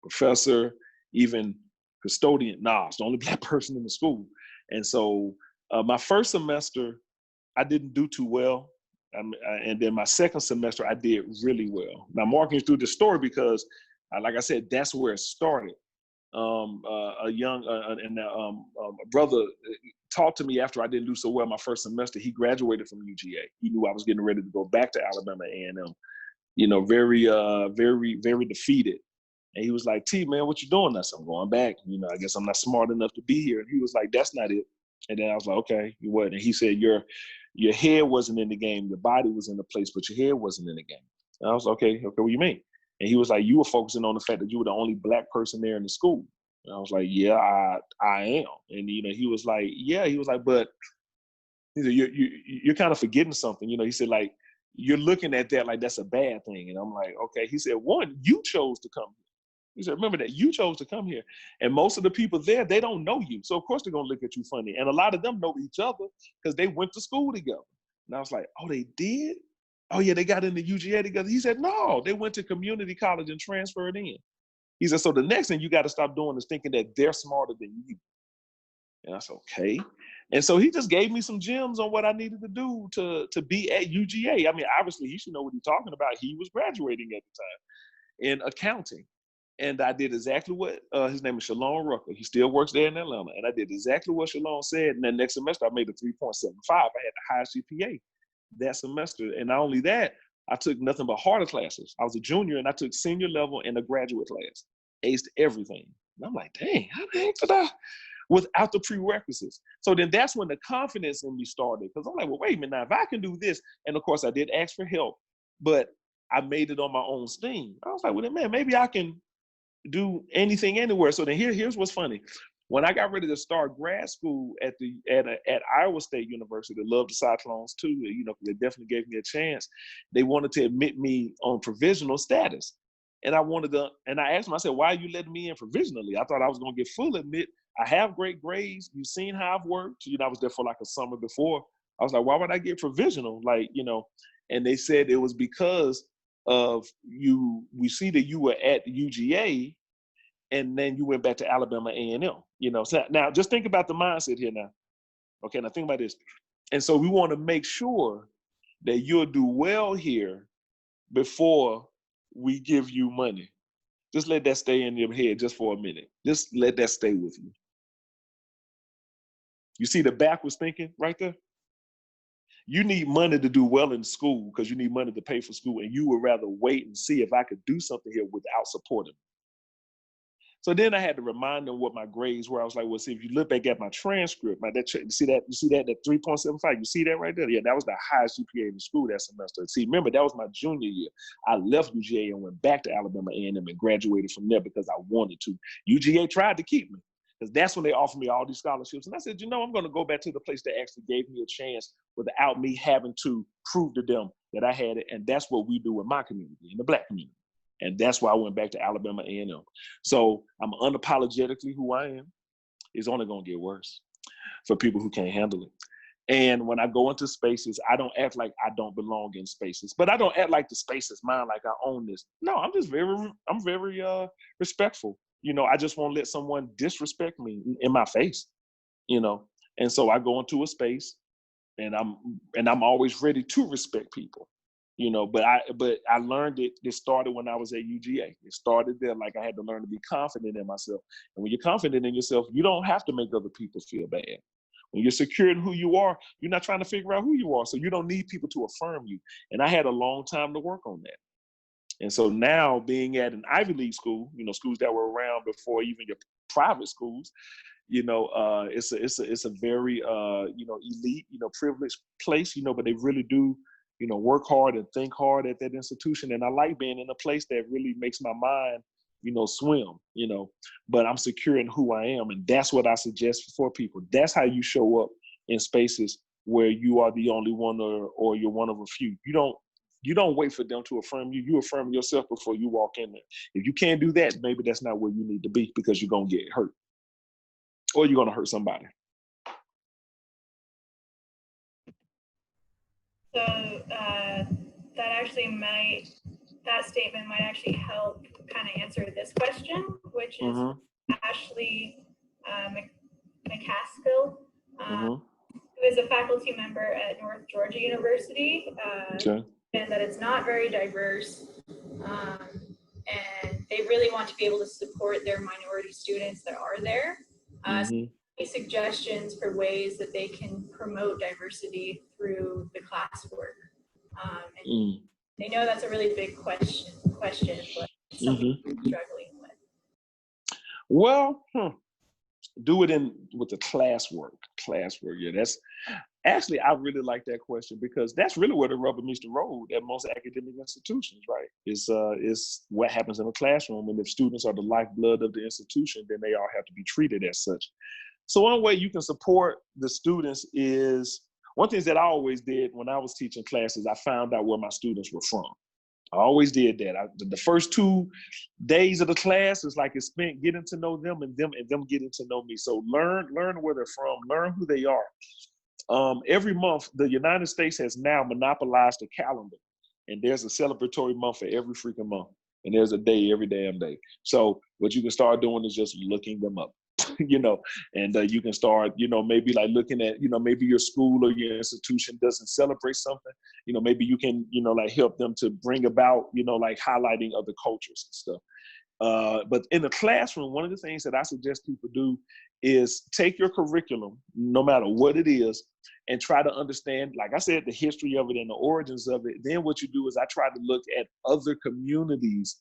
Professor, even custodian, I was the only Black person in the school. And so my first semester, I didn't do too well. And then my second semester, I did really well. Now, I'm walking you through this story because, like I said, that's where it started. A brother talked to me after I didn't do so well my first semester. He graduated from UGA. He knew I was getting ready to go back to Alabama A&M. You know, very, very defeated. And he was like, "T, man, what you doing?" I said, "I'm going back. You know, I guess I'm not smart enough to be here." And he was like, "That's not it." And then I was like, "Okay, you what?" And he said, your head wasn't in the game. Your body was in the place, but your head wasn't in the game." And I was like, okay, what do you mean? And he was like, "You were focusing on the fact that you were the only Black person there in the school." And I was like, "Yeah, I am." And, you know, he was like, "Yeah." He was like, "But he said, you're kind of forgetting something." You know, he said, like, "You're looking at that like that's a bad thing." And I'm like, okay. He said, "One, you chose to come here." He said, "Remember that you chose to come here. And most of the people there, they don't know you. So of course they're going to look at you funny. And a lot of them know each other because they went to school together." And I was like, "Oh, they did? Oh yeah, they got into UGA together." He said, "No, they went to community college and transferred in." He said, "So the next thing you got to stop doing is thinking that they're smarter than you." And I said, okay. And so he just gave me some gems on what I needed to do to be at UGA. I mean, obviously he should know what he's talking about. He was graduating at the time in accounting. And I did exactly what, his name is Shalon Rucker. He still works there in Atlanta. And I did exactly what Shalon said. And then next semester, I made a 3.75. I had the highest GPA that semester. And not only that, I took nothing but harder classes. I was a junior and I took senior level and a graduate class. Aced everything. And I'm like, dang, how the heck did I? Without the prerequisites. So then that's when the confidence in me started. Because I'm like, well, wait a minute, now if I can do this, and of course I did ask for help, but I made it on my own steam. I was like, well, man, maybe I can do anything anywhere. So then here's what's funny. When I got ready to start grad school at Iowa State University, they loved the Cyclones too, you know, they definitely gave me a chance. They wanted to admit me on provisional status. And I asked them, I said, "Why are you letting me in provisionally? I thought I was going to get full admit. I have great grades. You've seen how I've worked. You know, I was there for like a summer before. I was like, why would I get provisional? Like, you know," and they said it was because of you. We see that you were at the UGA and then you went back to Alabama A&M, you know. So now just think about the mindset here now. Okay, now think about this. And so we want to make sure that you'll do well here before we give you money. Just let that stay in your head just for a minute. Just let that stay with you. You see the backwards thinking right there? You need money to do well in school because you need money to pay for school, and you would rather wait and see if I could do something here without supporting me. So then I had to remind them what my grades were. I was like, well, see, if you look back at my transcript, you see that 3.75, you see that right there? Yeah, that was the highest GPA in the school that semester. See, remember, that was my junior year. I left UGA and went back to Alabama A&M and graduated from there because I wanted to. UGA tried to keep me because that's when they offered me all these scholarships. And I said, I'm going to go back to the place that actually gave me a chance without me having to prove to them that I had it. And that's what we do in my community, in the Black community. And that's why I went back to Alabama A&M. So I'm unapologetically who I am. It's only going to get worse for people who can't handle it. And when I go into spaces, I don't act like I don't belong in spaces, but I don't act like the space is mine, like I own this. No, I'm very respectful. I just won't let someone disrespect me in my face, And so I go into a space and I'm always ready to respect people. But I learned it started when I was at UGA. It started there. Like I had to learn to be confident in myself. And when you're confident in yourself, you don't have to make other people feel bad. When you're secure in who you are, you're not trying to figure out who you are. So you don't need people to affirm you. And I had a long time to work on that. And so now being at an Ivy League school, schools that were around before even your private schools, it's a very elite, privileged place, but they really do work hard and think hard at that institution. And I like being in a place that really makes my mind, swim, but I'm secure in who I am. And that's what I suggest for people. That's how you show up in spaces where you are the only one or you're one of a few. You don't wait for them to affirm you. You affirm yourself before you walk in there. If you can't do that, maybe that's not where you need to be because you're going to get hurt or you're going to hurt somebody. So that statement might actually help kind of answer this question, which is Ashley McCaskill, who is a faculty member at North Georgia University, and that it's not very diverse, and they really want to be able to support their minority students that are there. So any suggestions for ways that they can promote diversity through the classwork? And I know that's a really big question, but it's something we're struggling with. Well, do it with the classwork. Yeah, that's actually, I really like that question because that's really where the rubber meets the road at most academic institutions, right? Is what happens in the classroom, and if students are the lifeblood of the institution, then they all have to be treated as such. So one way you can support the students is, one thing that I always did when I was teaching classes, I found out where my students were from. I always did that. The first 2 days of the class is like it's spent getting to know them and them getting to know me. So learn where they're from, learn who they are. Every month, the United States has now monopolized the calendar, and there's a celebratory month for every freaking month, and there's a day every damn day. So what you can start doing is just looking them up. And you can start, maybe like looking at, maybe your school or your institution doesn't celebrate something, maybe you can, like help them to bring about, like highlighting other cultures and stuff. But in the classroom, one of the things that I suggest people do is take your curriculum, no matter what it is, and try to understand, like I said, the history of it and the origins of it. Then what you do is I try to look at other communities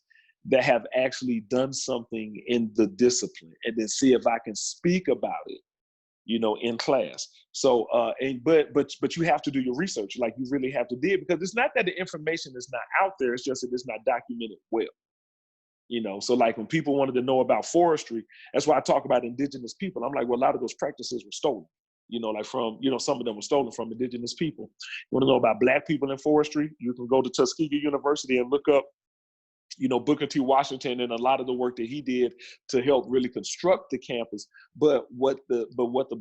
that have actually done something in the discipline and then see if I can speak about it, in class. So, but you have to do your research, like you really have to do it, because it's not that the information is not out there, it's just that it's not documented well. So like when people wanted to know about forestry, that's why I talk about indigenous people. I'm like, well, a lot of those practices were stolen, like from, some of them were stolen from indigenous people. You want to know about Black people in forestry? You can go to Tuskegee University and look up Booker T. Washington and a lot of the work that he did to help really construct the campus, but what the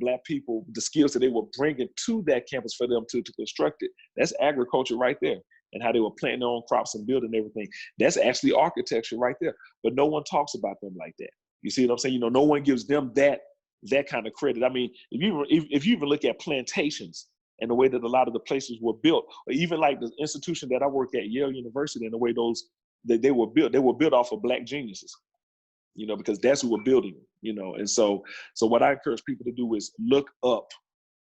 Black people, the skills that they were bringing to that campus for them to construct it, that's agriculture right there, and how they were planting their own crops and building everything. That's actually architecture right there, but no one talks about them like that. You see what I'm saying? No one gives them that kind of credit. I mean, if you even look at plantations and the way that a lot of the places were built, or even like the institution that I work at, Yale University, and the way they were built off of Black geniuses, because that's who were building them, and so what I encourage people to do is look up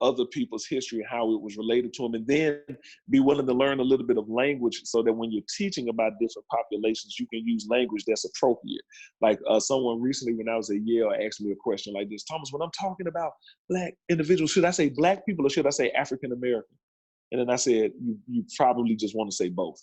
other people's history and how it was related to them, and then be willing to learn a little bit of language so that when you're teaching about different populations, you can use language that's appropriate. Like someone recently when I was at Yale asked me a question like this: Thomas, when I'm talking about Black individuals, should I say Black people or should I say African American? And then I said, you probably just want to say both.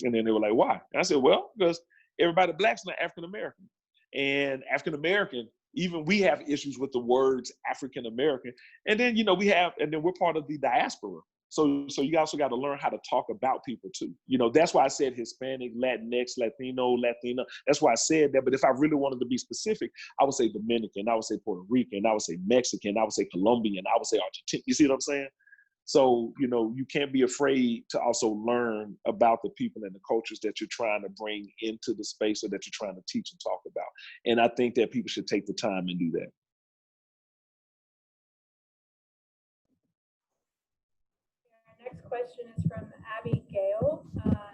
And then they were like, why? And I said, well, because everybody Black's not African American. And African American, even we have issues with the words African American. And then, you know, and then we're part of the diaspora. So you also got to learn how to talk about people too. You know, that's why I said Hispanic, Latinx, Latino, Latina. That's why I said that. But if I really wanted to be specific, I would say Dominican, I would say Puerto Rican, I would say Mexican, I would say Colombian, I would say Argentine. You see what I'm saying? So, you know, you can't be afraid to also learn about the people and the cultures that you're trying to bring into the space or that you're trying to teach and talk about. And I think that people should take the time and do that. Our next question is from Abby Gale.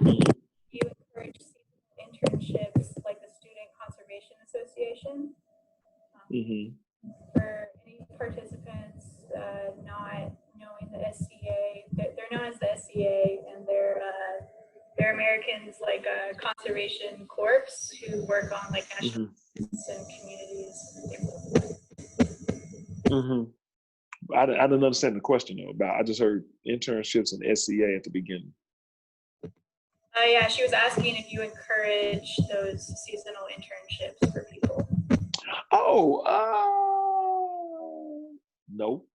You encourage seasonal internships like the Student Conservation Association. For any participants not knowing the SCA, they're known as the SCA, and they're Americans like Conservation Corps who work on like national and communities. I didn't understand the question though. I just heard internships and SCA at the beginning. Yeah, she was asking if you encourage those seasonal internships for people. No,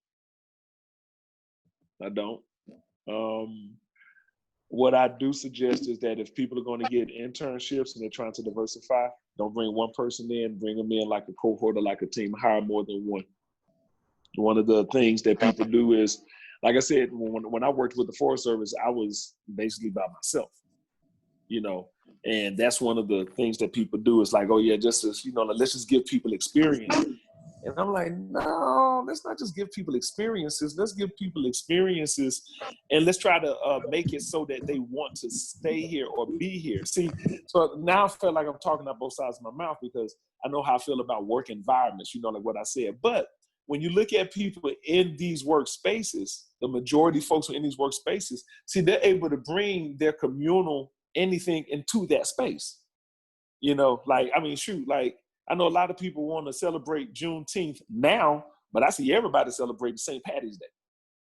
I don't. What I do suggest is that if people are going to get internships and they're trying to diversify, don't bring one person in, bring them in like a cohort or like a team, hire more than one. One of the things that people do is, like I said, when I worked with the Forest Service, I was basically by myself, you know, and that's one of the things that people do is like, oh yeah, just as, you know, let's just give people experience. And I'm like, no, let's not just give people experiences. Let's give people experiences and let's try to make it so that they want to stay here or be here. See, so now I feel like I'm talking out both sides of my mouth because I know how I feel about work environments, you know, like what I said. But when you look at people in these workspaces, the majority of folks in these workspaces, see, they're able to bring their communal anything into that space. You know, like, I mean, shoot, like, I know a lot of people want to celebrate Juneteenth now, but I see everybody celebrating St. Patty's Day.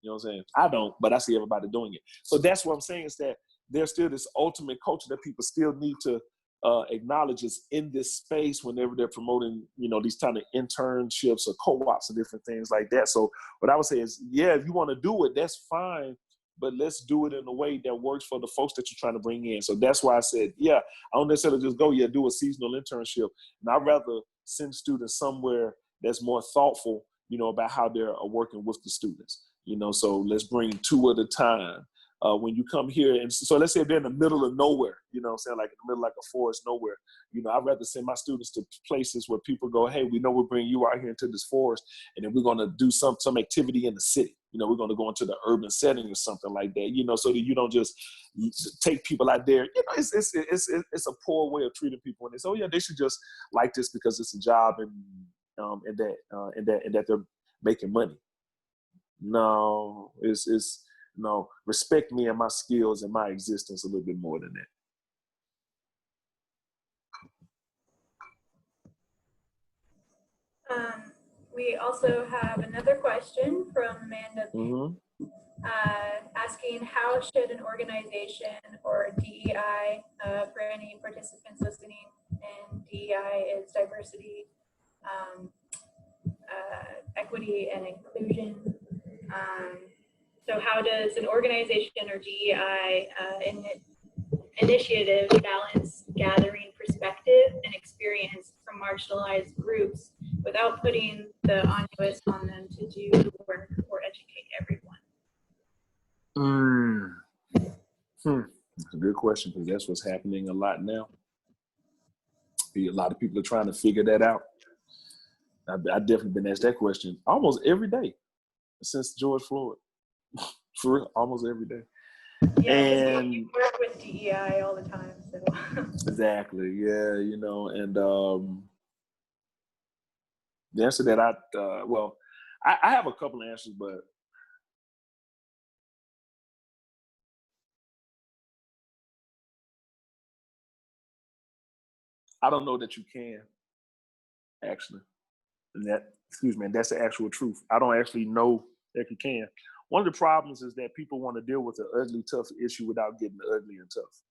You know what I'm saying? I don't, but I see everybody doing it. So that's what I'm saying is that there's still this ultimate culture that people still need to acknowledge is in this space whenever they're promoting, you know, these kind of internships or co-ops and different things like that. So what I would say is, yeah, if you want to do it, that's fine. But let's do it in a way that works for the folks that you're trying to bring in. So that's why I said, yeah, I don't necessarily just go, yeah, do a seasonal internship. And I'd rather send students somewhere that's more thoughtful, you know, about how they're working with the students. You know, so let's bring two at a time. When you come here, and so let's say they're in the middle of nowhere, you know what I'm saying, like in the middle of like a forest nowhere, you know, I'd rather send my students to places where people go, hey, we know we're bringing you out here into this forest, and then we're going to do some activity in the city. You know, we're going to go into the urban setting or something like that, you know, so that you don't just take people out there. You know, it's a poor way of treating people. And they say, oh yeah, they should just like this because it's a job and that they're making money. No, no, respect me and my skills and my existence a little bit more than that. We also have another question from Amanda asking how should an organization or DEI, for any participants listening, and DEI is diversity, equity, and inclusion. So how does an organization or DEI initiative balance gathering perspective and experience from marginalized groups without putting the onus on them to do the work or educate everyone? That's a good question because that's what's happening a lot now. A lot of people are trying to figure that out. I've definitely been asked that question almost every day since George Floyd. For real, almost every day. Yeah, and you work with DEI all the time. So. Exactly, yeah, you know, and the answer that I have a couple of answers, but I don't know that you can, actually. And that's the actual truth. I don't actually know that you can. One of the problems is that people want to deal with the ugly, tough issue without getting ugly and tough.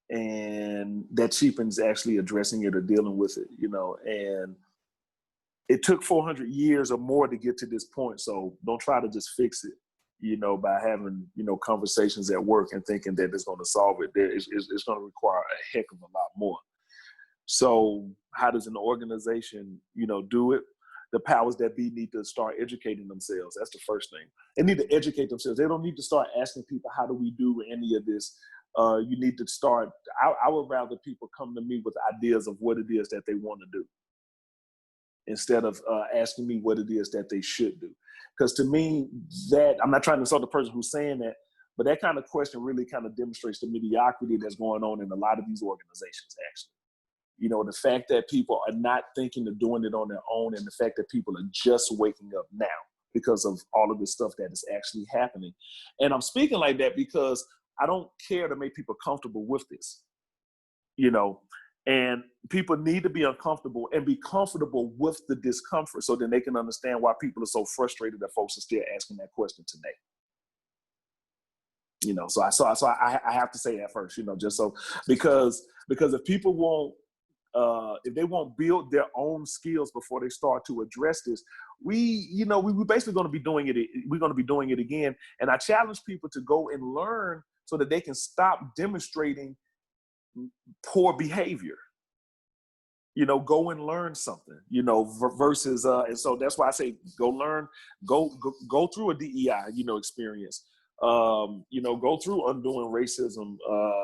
And that cheapens actually addressing it or dealing with it, and it took 400 years or more to get to this point. So don't try to just fix it, by having, conversations at work and thinking that it's going to solve it. It's going to require a heck of a lot more. So how does an organization, do it? The powers that be need to start educating themselves. That's the first thing. They need to educate themselves. They don't need to start asking people, how do we do any of this? You need to start, I would rather people come to me with ideas of what it is that they want to do, instead of asking me what it is that they should do. Because to me, that, I'm not trying to insult the person who's saying that, but that kind of question really kind of demonstrates the mediocrity that's going on in a lot of these organizations, actually. The fact that people are not thinking of doing it on their own, and the fact that people are just waking up now because of all of this stuff that is actually happening. And I'm speaking like that because I don't care to make people comfortable with this, and people need to be uncomfortable and be comfortable with the discomfort, so then they can understand why people are so frustrated that folks are still asking that question today. So I have to say that first, just so, because if people won't, if they won't build their own skills before they start to address this, we're basically going to be doing it. We're going to be doing it again. And I challenge people to go and learn so that they can stop demonstrating poor behavior. Go and learn something, versus, and so that's why I say, go learn, go through a DEI, experience, go through undoing racism,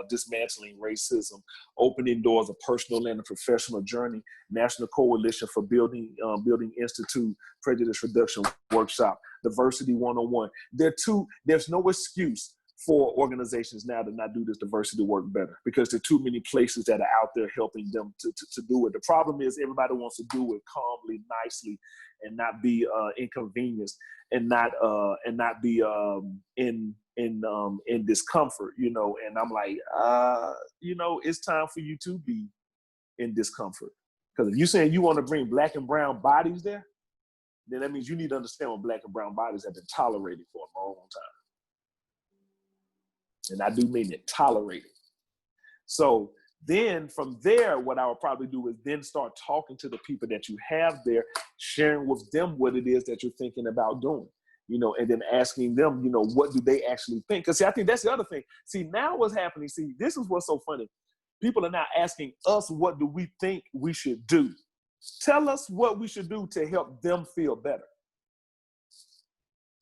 dismantling racism, opening doors, a personal and a professional journey, National Coalition for Building Institute, Prejudice Reduction Workshop, Diversity 101. There's no excuse for organizations now to not do this diversity work better, because there are too many places that are out there helping them to do it. The problem is everybody wants to do it calmly, nicely, and not be inconvenienced, and not be in discomfort, And I'm like, it's time for you to be in discomfort, because if you're saying you want to bring Black and brown bodies there, then that means you need to understand what Black and brown bodies have been tolerated for a long time. And I do mean it, tolerated. So then from there, what I would probably do is then start talking to the people that you have there, sharing with them what it is that you're thinking about doing, and then asking them, what do they actually think? Because I think that's the other thing. See, now what's happening, this is what's so funny. People are now asking us, what do we think we should do? Tell us what we should do to help them feel better.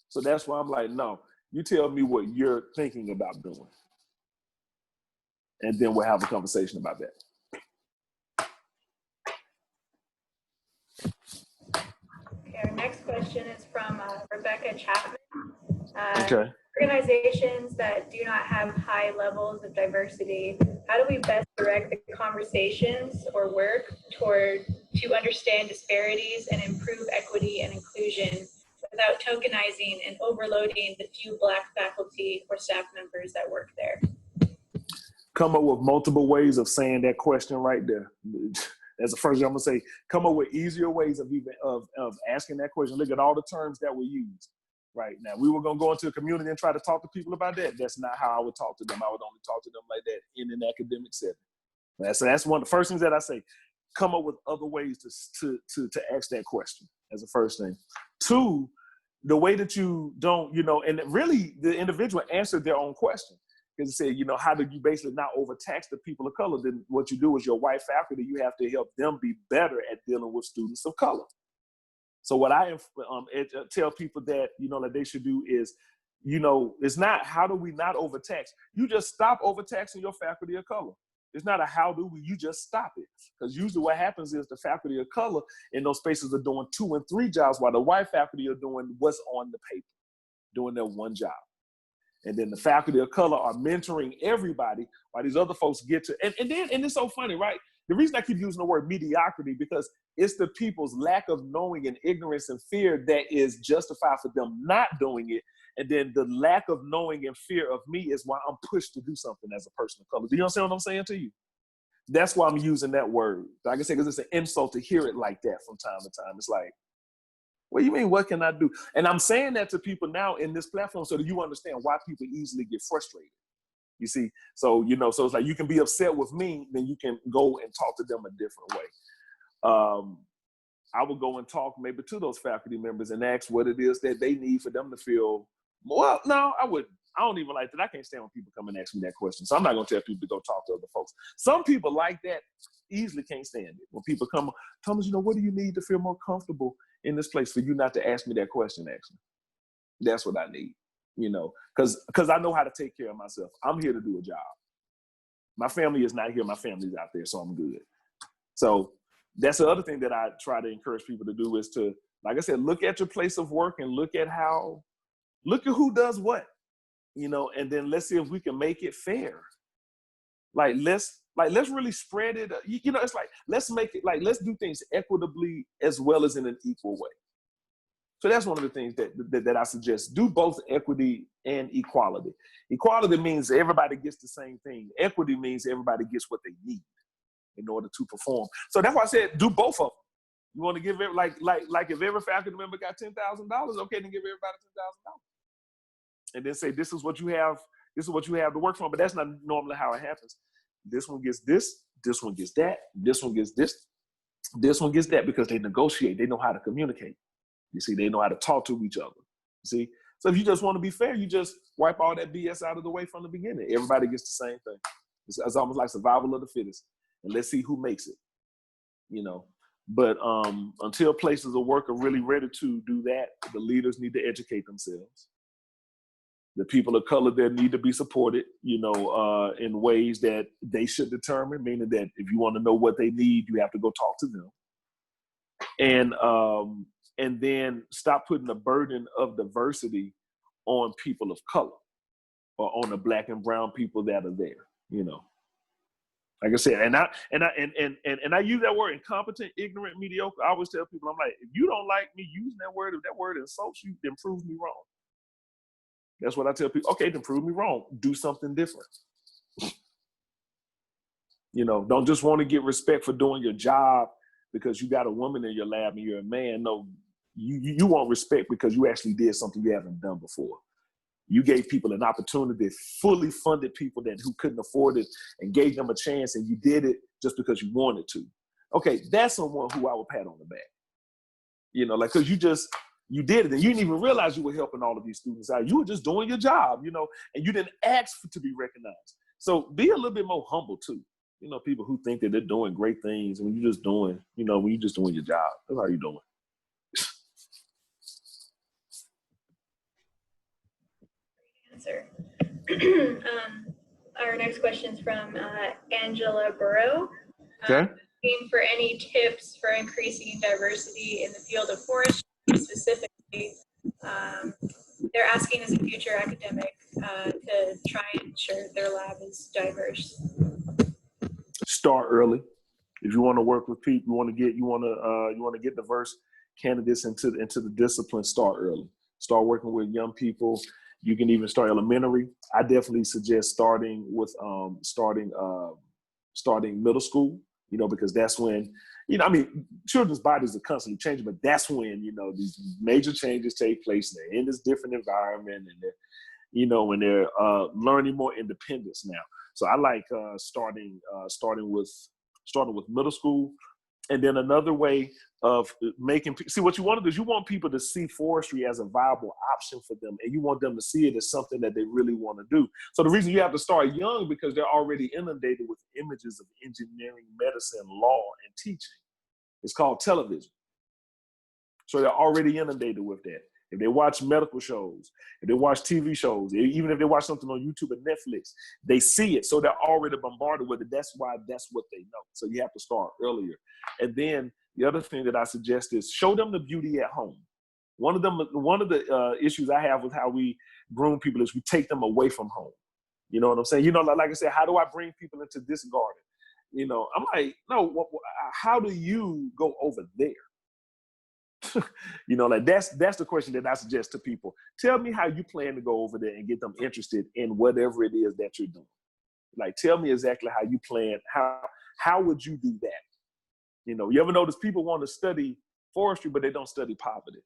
So that's why I'm like, no. You tell me what you're thinking about doing, and then we'll have a conversation about that. Okay, our next question is from Rebecca Chapman. Okay. Organizations that do not have high levels of diversity, how do we best direct the conversations or work to understand disparities and improve equity and inclusion without tokenizing and overloading the few Black faculty or staff members that work there? Come up with multiple ways of saying that question right there. That's the first thing I'm gonna say. Come up with easier ways of asking that question. Look at all the terms that were used. Right now, we were gonna go into a community and try to talk to people about that. That's not how I would talk to them. I would only talk to them like that in an academic setting. So that's one of the first things that I say. Come up with other ways to ask that question as the first thing. Two, the way that you don't, and really the individual answered their own question. Because it said, how do you basically not overtax the people of color? Then what you do is your white faculty, you have to help them be better at dealing with students of color. So what I tell people that, that they should do is, it's not how do we not overtax? You just stop overtaxing your faculty of color. It's not a how do we, you just stop it. Because usually what happens is the faculty of color in those spaces are doing 2 and 3 jobs while the white faculty are doing what's on the paper, doing their one job. And then the faculty of color are mentoring everybody while these other folks get to, and it's so funny, right? The reason I keep using the word mediocrity, because it's the people's lack of knowing and ignorance and fear that is justified for them not doing it. And then the lack of knowing and fear of me is why I'm pushed to do something as a person of color. Do you understand what I'm saying to you? That's why I'm using that word. Like I said, because it's an insult to hear it like that from time to time. It's like, what do you mean, what can I do? And I'm saying that to people now in this platform so that you understand why people easily get frustrated. You see? So, so it's like you can be upset with me, then you can go and talk to them a different way. I would go and talk maybe to those faculty members and ask what it is that they need for them to feel, well, no, I wouldn't. I don't even like that. I can't stand when people come and ask me that question. So I'm not going to tell people to go talk to other folks. Some people like that easily can't stand it. When people come, Thomas, what do you need to feel more comfortable in this place for you not to ask me that question, actually? That's what I need, because I know how to take care of myself. I'm here to do a job. My family is not here. My family's out there, so I'm good. So that's the other thing that I try to encourage people to do is to, like I said, look at your place of work and look at who does what, and then let's see if we can make it fair. Let's really spread it. It's like, let's make it let's do things equitably as well as in an equal way. So that's one of the things that I suggest. Do both equity and equality. Equality means everybody gets the same thing. Equity means everybody gets what they need in order to perform. So that's why I said do both of them. You want to give it like if every faculty member got $10,000, okay, then give everybody $10,000. And then say, this is what you have to work from. But that's not normally how it happens. This one gets this one gets that, this one gets this one gets that, because they negotiate. They know how to communicate. You see, they know how to talk to each other. You see? So if you just want to be fair, you just wipe all that BS out of the way from the beginning. Everybody gets the same thing. It's almost like survival of the fittest. And let's see who makes it, But until places of work are really ready to do that, the leaders need to educate themselves. The people of color there need to be supported, in ways that they should determine, meaning that if you want to know what they need, you have to go talk to them. And then stop putting the burden of diversity on people of color or on the Black and brown people that are there, Like I said, and I use that word incompetent, ignorant, mediocre. I always tell people, I'm like, if you don't like me using that word, if that word insults you, then prove me wrong. That's what I tell people. Okay, then prove me wrong. Do something different. Don't just want to get respect for doing your job because you got a woman in your lab and you're a man. No, you want respect because you actually did something you haven't done before. You gave people an opportunity, fully funded people who couldn't afford it and gave them a chance, and you did it just because you wanted to. Okay, that's someone who I would pat on the back. Because you did it and you didn't even realize you were helping all of these students out. You were just doing your job, and you didn't ask to be recognized. So be a little bit more humble too. People who think that they're doing great things when you're just doing, when you're just doing your job. That's how you're doing. Answer. Our next question is from Angela Burrow. Okay. For any tips for increasing diversity in the field of forestry specifically. They're asking as a future academic to try and ensure their lab is diverse. Start early. If you want to work with people, you want to get diverse candidates into the discipline. Start early. Start working with young people. You can even start elementary. I definitely suggest starting middle school. Because that's when, children's bodies are constantly changing, but that's when, these major changes take place. They're in this different environment and they're, and they're learning more independence now. So I like starting with middle school. And then another way of see what you want to do is you want people to see forestry as a viable option for them. And you want them to see it as something that they really want to do. So the reason you have to start young because they're already inundated with images of engineering, medicine, law, and teaching. It's called television. So they're already inundated with that. If they watch medical shows, if they watch TV shows, even if they watch something on YouTube and Netflix, they see it. So they're already bombarded with it. That's why that's what they know. So you have to start earlier. And then the other thing that I suggest is show them the beauty at home. One of the issues I have with how we groom people is we take them away from home. You know what I'm saying? Like I said, how do I bring people into this garden? I'm like, no, how do you go over there? That's the question that I suggest to people. Tell me how you plan to go over there and get them interested in whatever it is that you're doing. Like, tell me exactly how you plan, How would you do that? You know, you ever notice people want to study forestry, but they don't study poverty?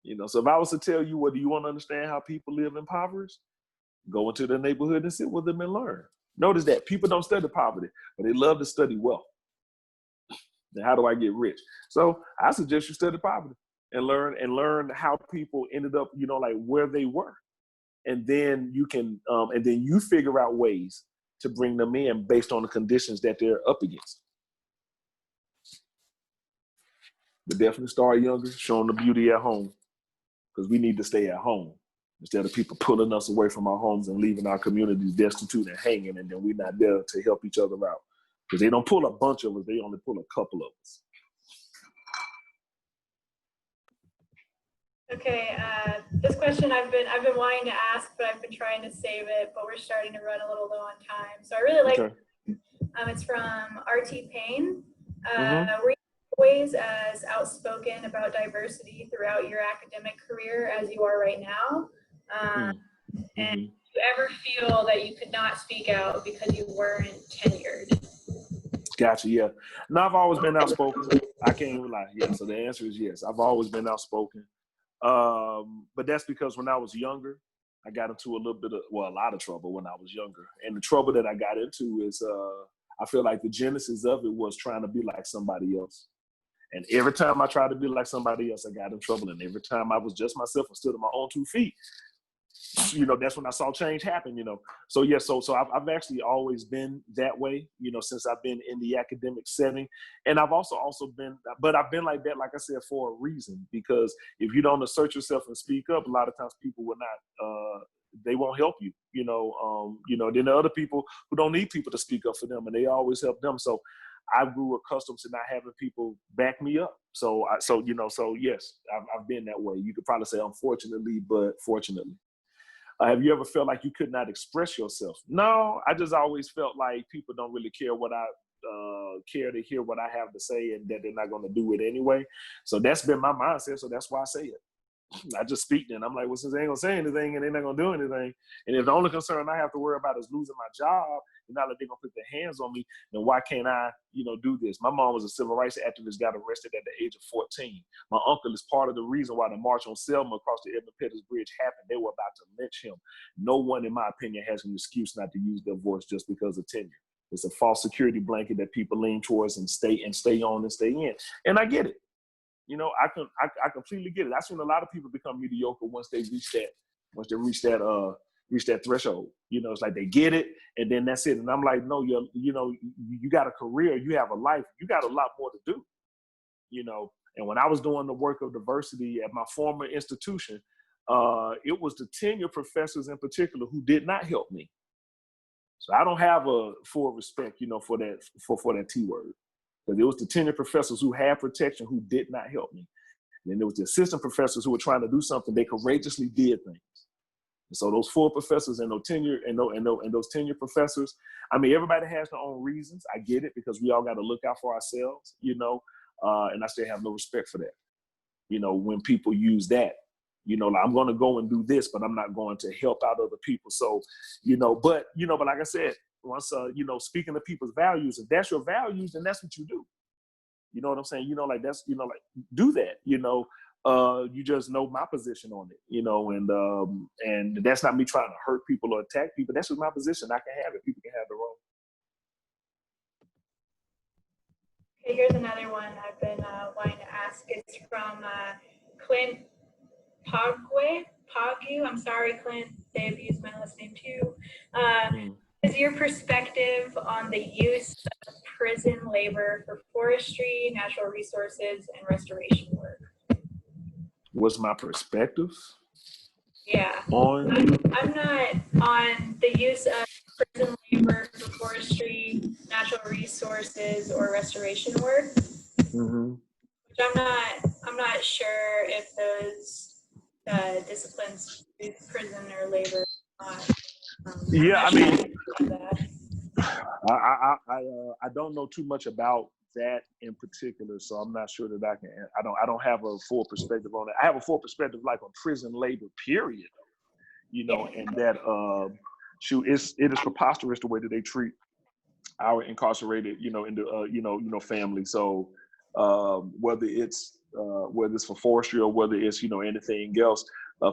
You know, so if I was to tell you, do you want to understand how people live impoverished? Go into the neighborhood and sit with them and learn. Notice that people don't study poverty, but they love to study wealth. Then how do I get rich? So I suggest you study poverty and learn how people ended up, you know, like where they were. And then you can, and then you figure out ways to bring them in based on the conditions that they're up against. But definitely start younger, showing the beauty at home, because we need to stay at home instead of people pulling us away from our homes and leaving our communities destitute and hanging, and then we're not there to help each other out. Because they don't pull a bunch of us, they only pull a couple of us. Okay, this question I've been wanting to ask, but I've been trying to save it, but we're starting to run a little low on time. So I really like it. It's from R.T. Payne. Were you always as outspoken about diversity throughout your academic career as you are right now? And do you ever feel that you could not speak out because you weren't tenured? Gotcha, yeah. No, I've always been outspoken. I can't even lie. Yeah, so the answer is yes. I've always been outspoken. But that's because when I was younger, I got into a lot of trouble when I was younger. And the trouble that I got into is, I feel like the genesis of it was trying to be like somebody else. And every time I tried to be like somebody else, I got in trouble. And every time I was just myself and stood on my own 2 feet, you know, that's when I saw change happen, you know. So yeah, so I've actually always been that way, you know, since I've been in the academic setting. And I've also been, but I've been like that, like I said, for a reason, because if you don't assert yourself and speak up, a lot of times people will not, they won't help you, you know, then there are other people who don't need people to speak up for them, and they always help them. So I grew accustomed to not having people back me up. So yes, I've been that way. You could probably say unfortunately, but fortunately. Have you ever felt like you could not express yourself? No, I just always felt like people don't really care care to hear what I have to say, and that they're not going to do it anyway. So that's been my mindset. So that's why I say it. I just speak then. I'm like, well, since they ain't gonna say anything and they're not gonna do anything, and if the only concern I have to worry about is losing my job, and not that they're gonna put their hands on me, then why can't I, do this? My mom was a civil rights activist, got arrested at the age of 14. My uncle is part of the reason why the march on Selma across the Edmund Pettus Bridge happened. They were about to lynch him. No one, in my opinion, has an excuse not to use their voice just because of tenure. It's a false security blanket that people lean towards and stay on and stay in. And I get it. I completely get it. I've seen a lot of people become mediocre once they reach that threshold. It's like they get it and then that's it. And I'm like, no, you got a career, you have a life, you got a lot more to do. And when I was doing the work of diversity at my former institution, it was the tenure professors in particular who did not help me. So I don't have a full respect, for that T word. Because it was the tenure professors who had protection who did not help me. And then there was the assistant professors who were trying to do something. They courageously did things. And so those full professors and those tenure professors, I mean, everybody has their own reasons. I get it, because we all got to look out for ourselves, and I still have no respect for that. When people use that, like, I'm going to go and do this, but I'm not going to help out other people. So, but like I said, once, speaking of people's values, if that's your values, then that's what you do. You know what I'm saying? That's, do that, you just know my position on it, and that's not me trying to hurt people or attack people. That's just my position. I can have it. People can have their own. Okay, here's another one I've been wanting to ask. It's from Clint Pagu. I'm sorry, Clint. They've used my last name too. Is your perspective on the use of prison labor for forestry, natural resources, and restoration work? What's my perspective? Yeah. I'm not on the use of prison labor for forestry, natural resources, or restoration work. Mm-hmm. Which I'm not sure if those disciplines use prison or labor. Yeah, I mean, I don't know too much about that in particular, so I'm not sure that I don't have a full perspective on it. I have a full perspective like on prison labor, period. And that it is preposterous the way that they treat our incarcerated, family. So whether it's for forestry or whether it's, anything else,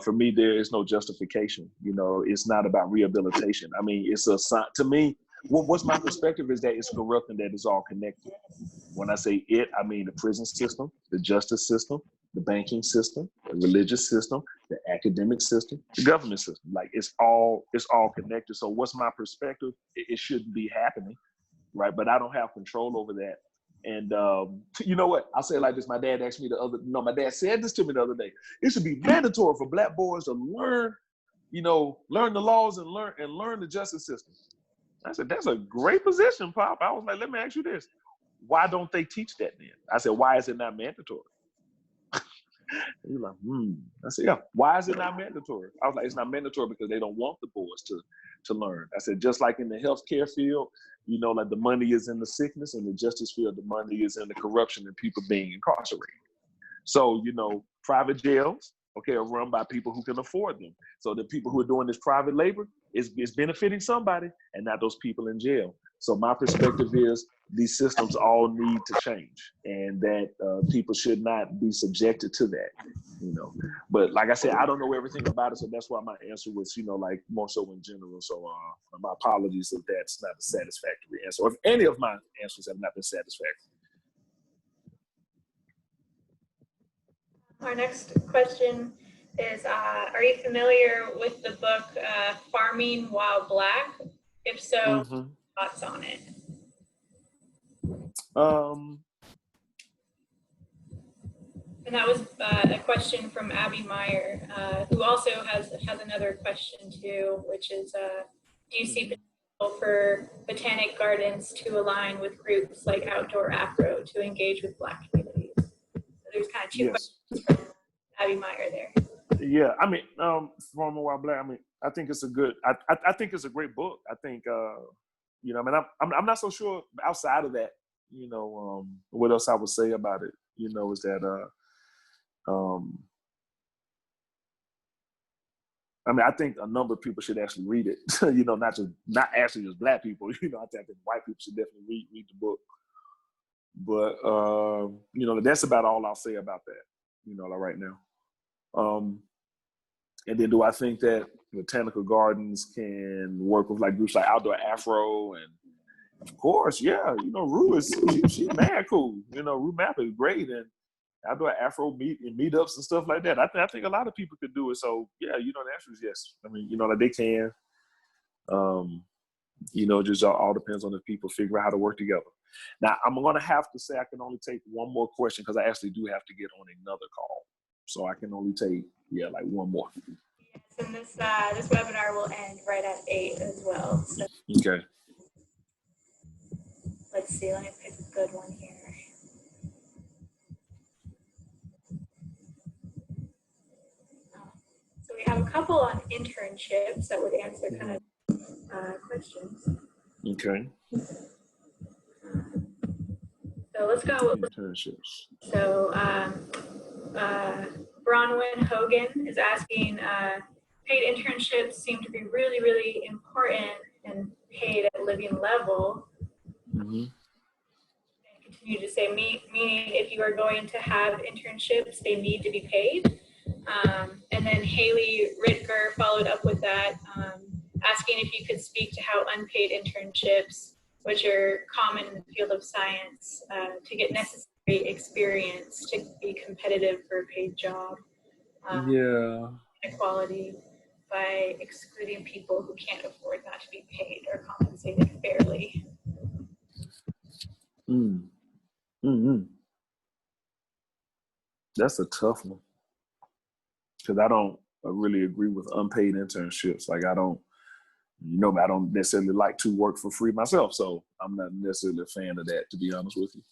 for me, there is no justification. It's not about rehabilitation. I mean, it's to me, what's my perspective is that it's corrupt and that it's all connected. When I say it, I mean the prison system, the justice system, the banking system, the religious system, the academic system, the government system. Like it's all connected. So what's my perspective? It shouldn't be happening, right? But I don't have control over that. And you know what? I'll say it like this. My dad said this to me the other day. It should be mandatory for Black boys to learn the laws and learn the justice system. I said, that's a great position, Pop. I was like, let me ask you this. Why don't they teach that then? I said, why is it not mandatory? He's like, I said, yeah, why is it not mandatory? I was like, it's not mandatory because they don't want the boys to learn. I said, just like in the healthcare field, like the money is in the sickness, and the justice field, the money is in the corruption and people being incarcerated. So, private jails, are run by people who can afford them. So the people who are doing this private labor is benefiting somebody and not those people in jail. So my perspective is these systems all need to change, and that people should not be subjected to that, But like I said, I don't know everything about it, so that's why my answer was, like more so in general. So my apologies if that's not a satisfactory answer, or if any of my answers have not been satisfactory. Our next question is, are you familiar with the book Farming While Black? If so, thoughts on it? And that was a question from Abby Meyer, who also has another question too, which is, do you see potential for botanic gardens to align with groups like Outdoor Afro to engage with Black communities? So there's kind of two questions from Abby Meyer there. Yeah, I mean, Farming While Black. I mean, I think it's a good. I think it's a great book. I think, I mean, I'm not so sure outside of that. What else I would say about it? Is that I mean, I think a number of people should actually read it. Not actually just Black people. I think white people should definitely read the book. But that's about all I'll say about that. Right now. And then do I think that botanical gardens can work with like groups like Outdoor Afro? And of course, yeah, Rue she's mad cool. Rue Mappa is great, and Outdoor Afro meetups and stuff like that. I think a lot of people could do it. So yeah, the answer is yes. I mean, like they can. Just all depends on if people figure out how to work together. Now, I'm gonna have to say I can only take one more question because I actually do have to get on another call. So I can only take, like one more. Yes, and this webinar will end right at 8 as well. So okay. Let's see, let me pick a good one here. So we have a couple on internships that would answer kind of questions. Okay. So let's go with internships. So Bronwyn Hogan is asking, paid internships seem to be really, really important and paid at living level. And continue to say, meaning if you are going to have internships, they need to be paid. And then Haley Ritger followed up with that, asking if you could speak to how unpaid internships, which are common in the field of science, to get necessary experience to be competitive for a paid job. Inequality by excluding people who can't afford not to be paid or compensated fairly. That's a tough one. Because I don't really agree with unpaid internships. Like I don't necessarily like to work for free myself. So I'm not necessarily a fan of that, to be honest with you.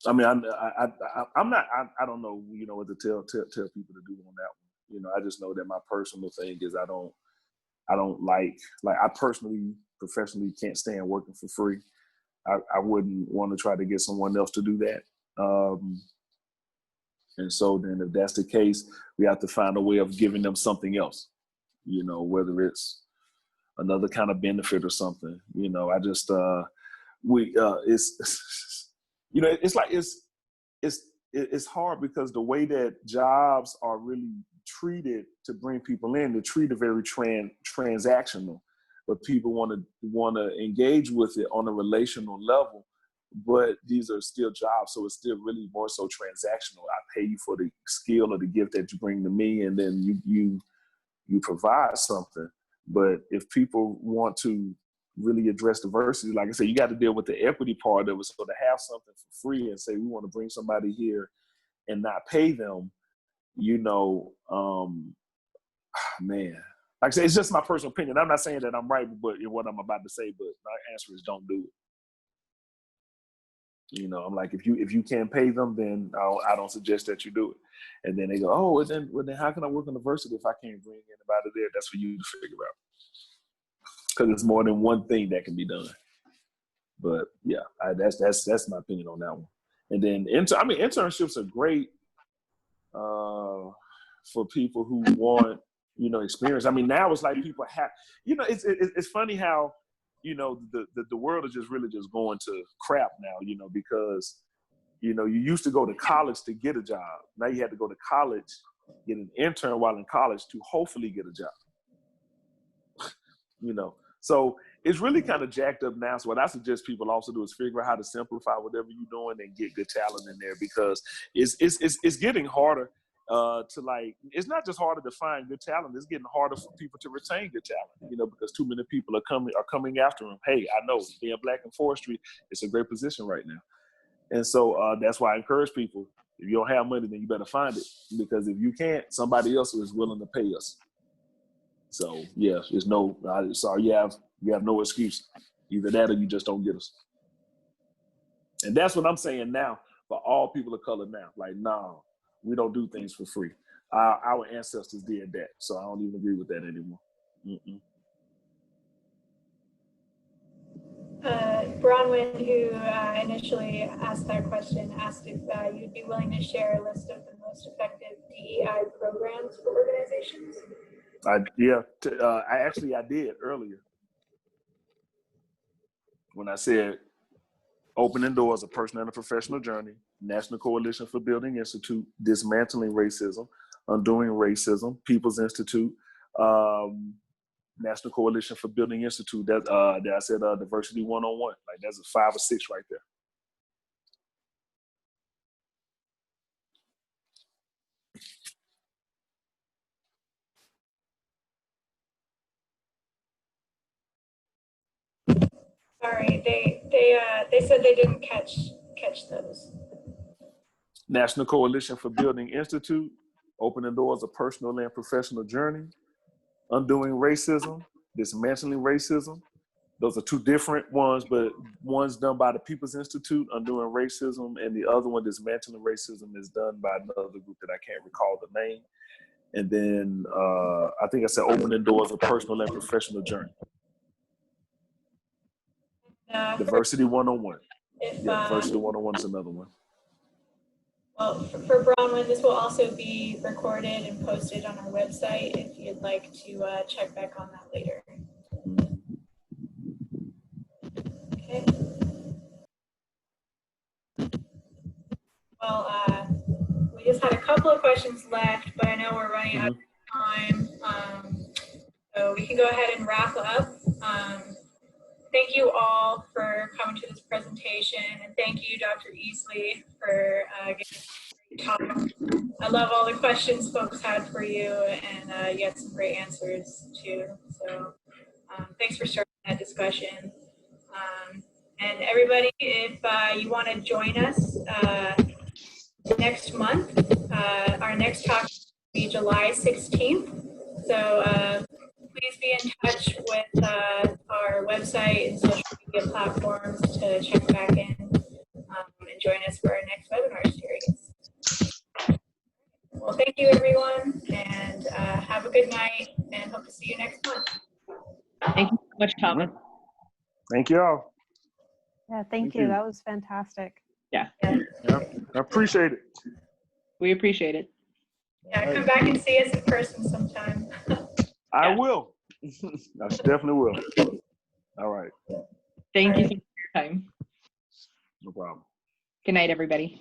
I mean, I'm not. I don't know. What to tell people to do on that one. I just know that my personal thing is I don't like I personally, professionally can't stand working for free. I wouldn't want to try to get someone else to do that. And so then if that's the case, we have to find a way of giving them something else. you know, whether it's another kind of benefit or something. You know, I just it's you know, it's like it's hard because the way that jobs are really treated to bring people in, they're treated very transactional, but people want to engage with it on a relational level. But these are still jobs, so it's still really more so transactional. I pay you for the skill or the gift that you bring to me, and then you provide something. But if people want to really address diversity, like I said, you got to deal with the equity part of it. So to have something for free and say we want to bring somebody here and not pay them, you know, man, like I say, it's just my personal opinion. I'm not saying that I'm right, but in what I'm about to say, but my answer is don't do it. You know, I'm like, if you can't pay them, then I don't suggest that you do it. And then they go, oh, well then how can I work on diversity if I can't bring anybody there? That's for you to figure out. Because it's more than one thing that can be done. But yeah, that's my opinion on that one. And then internships are great for people who want, you know, experience. I mean, now it's like people have, you know, it's funny how, you know, the world is just really just going to crap now, you know, because, you know, you used to go to college to get a job. Now you have to go to college, get an intern while in college to hopefully get a job. You know, so it's really kind of jacked up now. So what I suggest people also do is figure out how to simplify whatever you're doing and get good talent in there, because it's getting harder to, like, it's not just harder to find good talent, it's getting harder for people to retain good talent, you know, because too many people are coming after them. Hey, I know being black in forestry, it's a great position right now. And so that's why I encourage people, if you don't have money, then you better find it, because if you can't, somebody else is willing to pay us. So yeah, there's no, sorry, you have no excuse. Either that or you just don't get us. And that's what I'm saying now for all people of color now. Like, no, we don't do things for free. Our ancestors did that, so I don't even agree with that anymore. Mm-mm. Bronwyn, who initially asked that question, asked if you'd be willing to share a list of the most effective DEI programs for organizations. I did earlier when I said Opening Doors, A Personal and a Professional Journey, National Coalition for Building Institute, Dismantling Racism, Undoing Racism, People's Institute, National Coalition for Building Institute. That I said Diversity 101. Like, that's a 5 or 6 right there. Sorry, they said they didn't catch those. National Coalition for Building Institute, Opening Doors, A Personal and Professional Journey, Undoing Racism, Dismantling Racism. Those are 2 different ones, but one's done by the People's Institute, Undoing Racism, and the other one, Dismantling Racism, is done by another group that I can't recall the name. And then I think I said Opening Doors, A Personal and Professional Journey. Diversity 101. Diversity 101 is another one. Well, for Bronwyn, this will also be recorded and posted on our website if you'd like to check back on that later. Okay. Well, we just had a couple of questions left, but I know we're running out of time. So we can go ahead and wrap up. Thank you all for coming to this presentation, and thank you, Dr. Easley, for giving talk. I love all the questions folks had for you, and you had some great answers too. So thanks for starting that discussion. And everybody, if you want to join us next month, our next talk will be July 16th. So please be in touch with our website and social media platforms to check back in and join us for our next webinar series. Well, thank you, everyone, and have a good night, and hope to see you next month. Thank you so much, Thomas. Thank you all. Yeah, thank you. That was fantastic. Yeah. I appreciate it. We appreciate it. Yeah, come back and see us in person sometime. I Yeah. will. I definitely will. All right. Thank you so much for your time. No problem. Good night, everybody.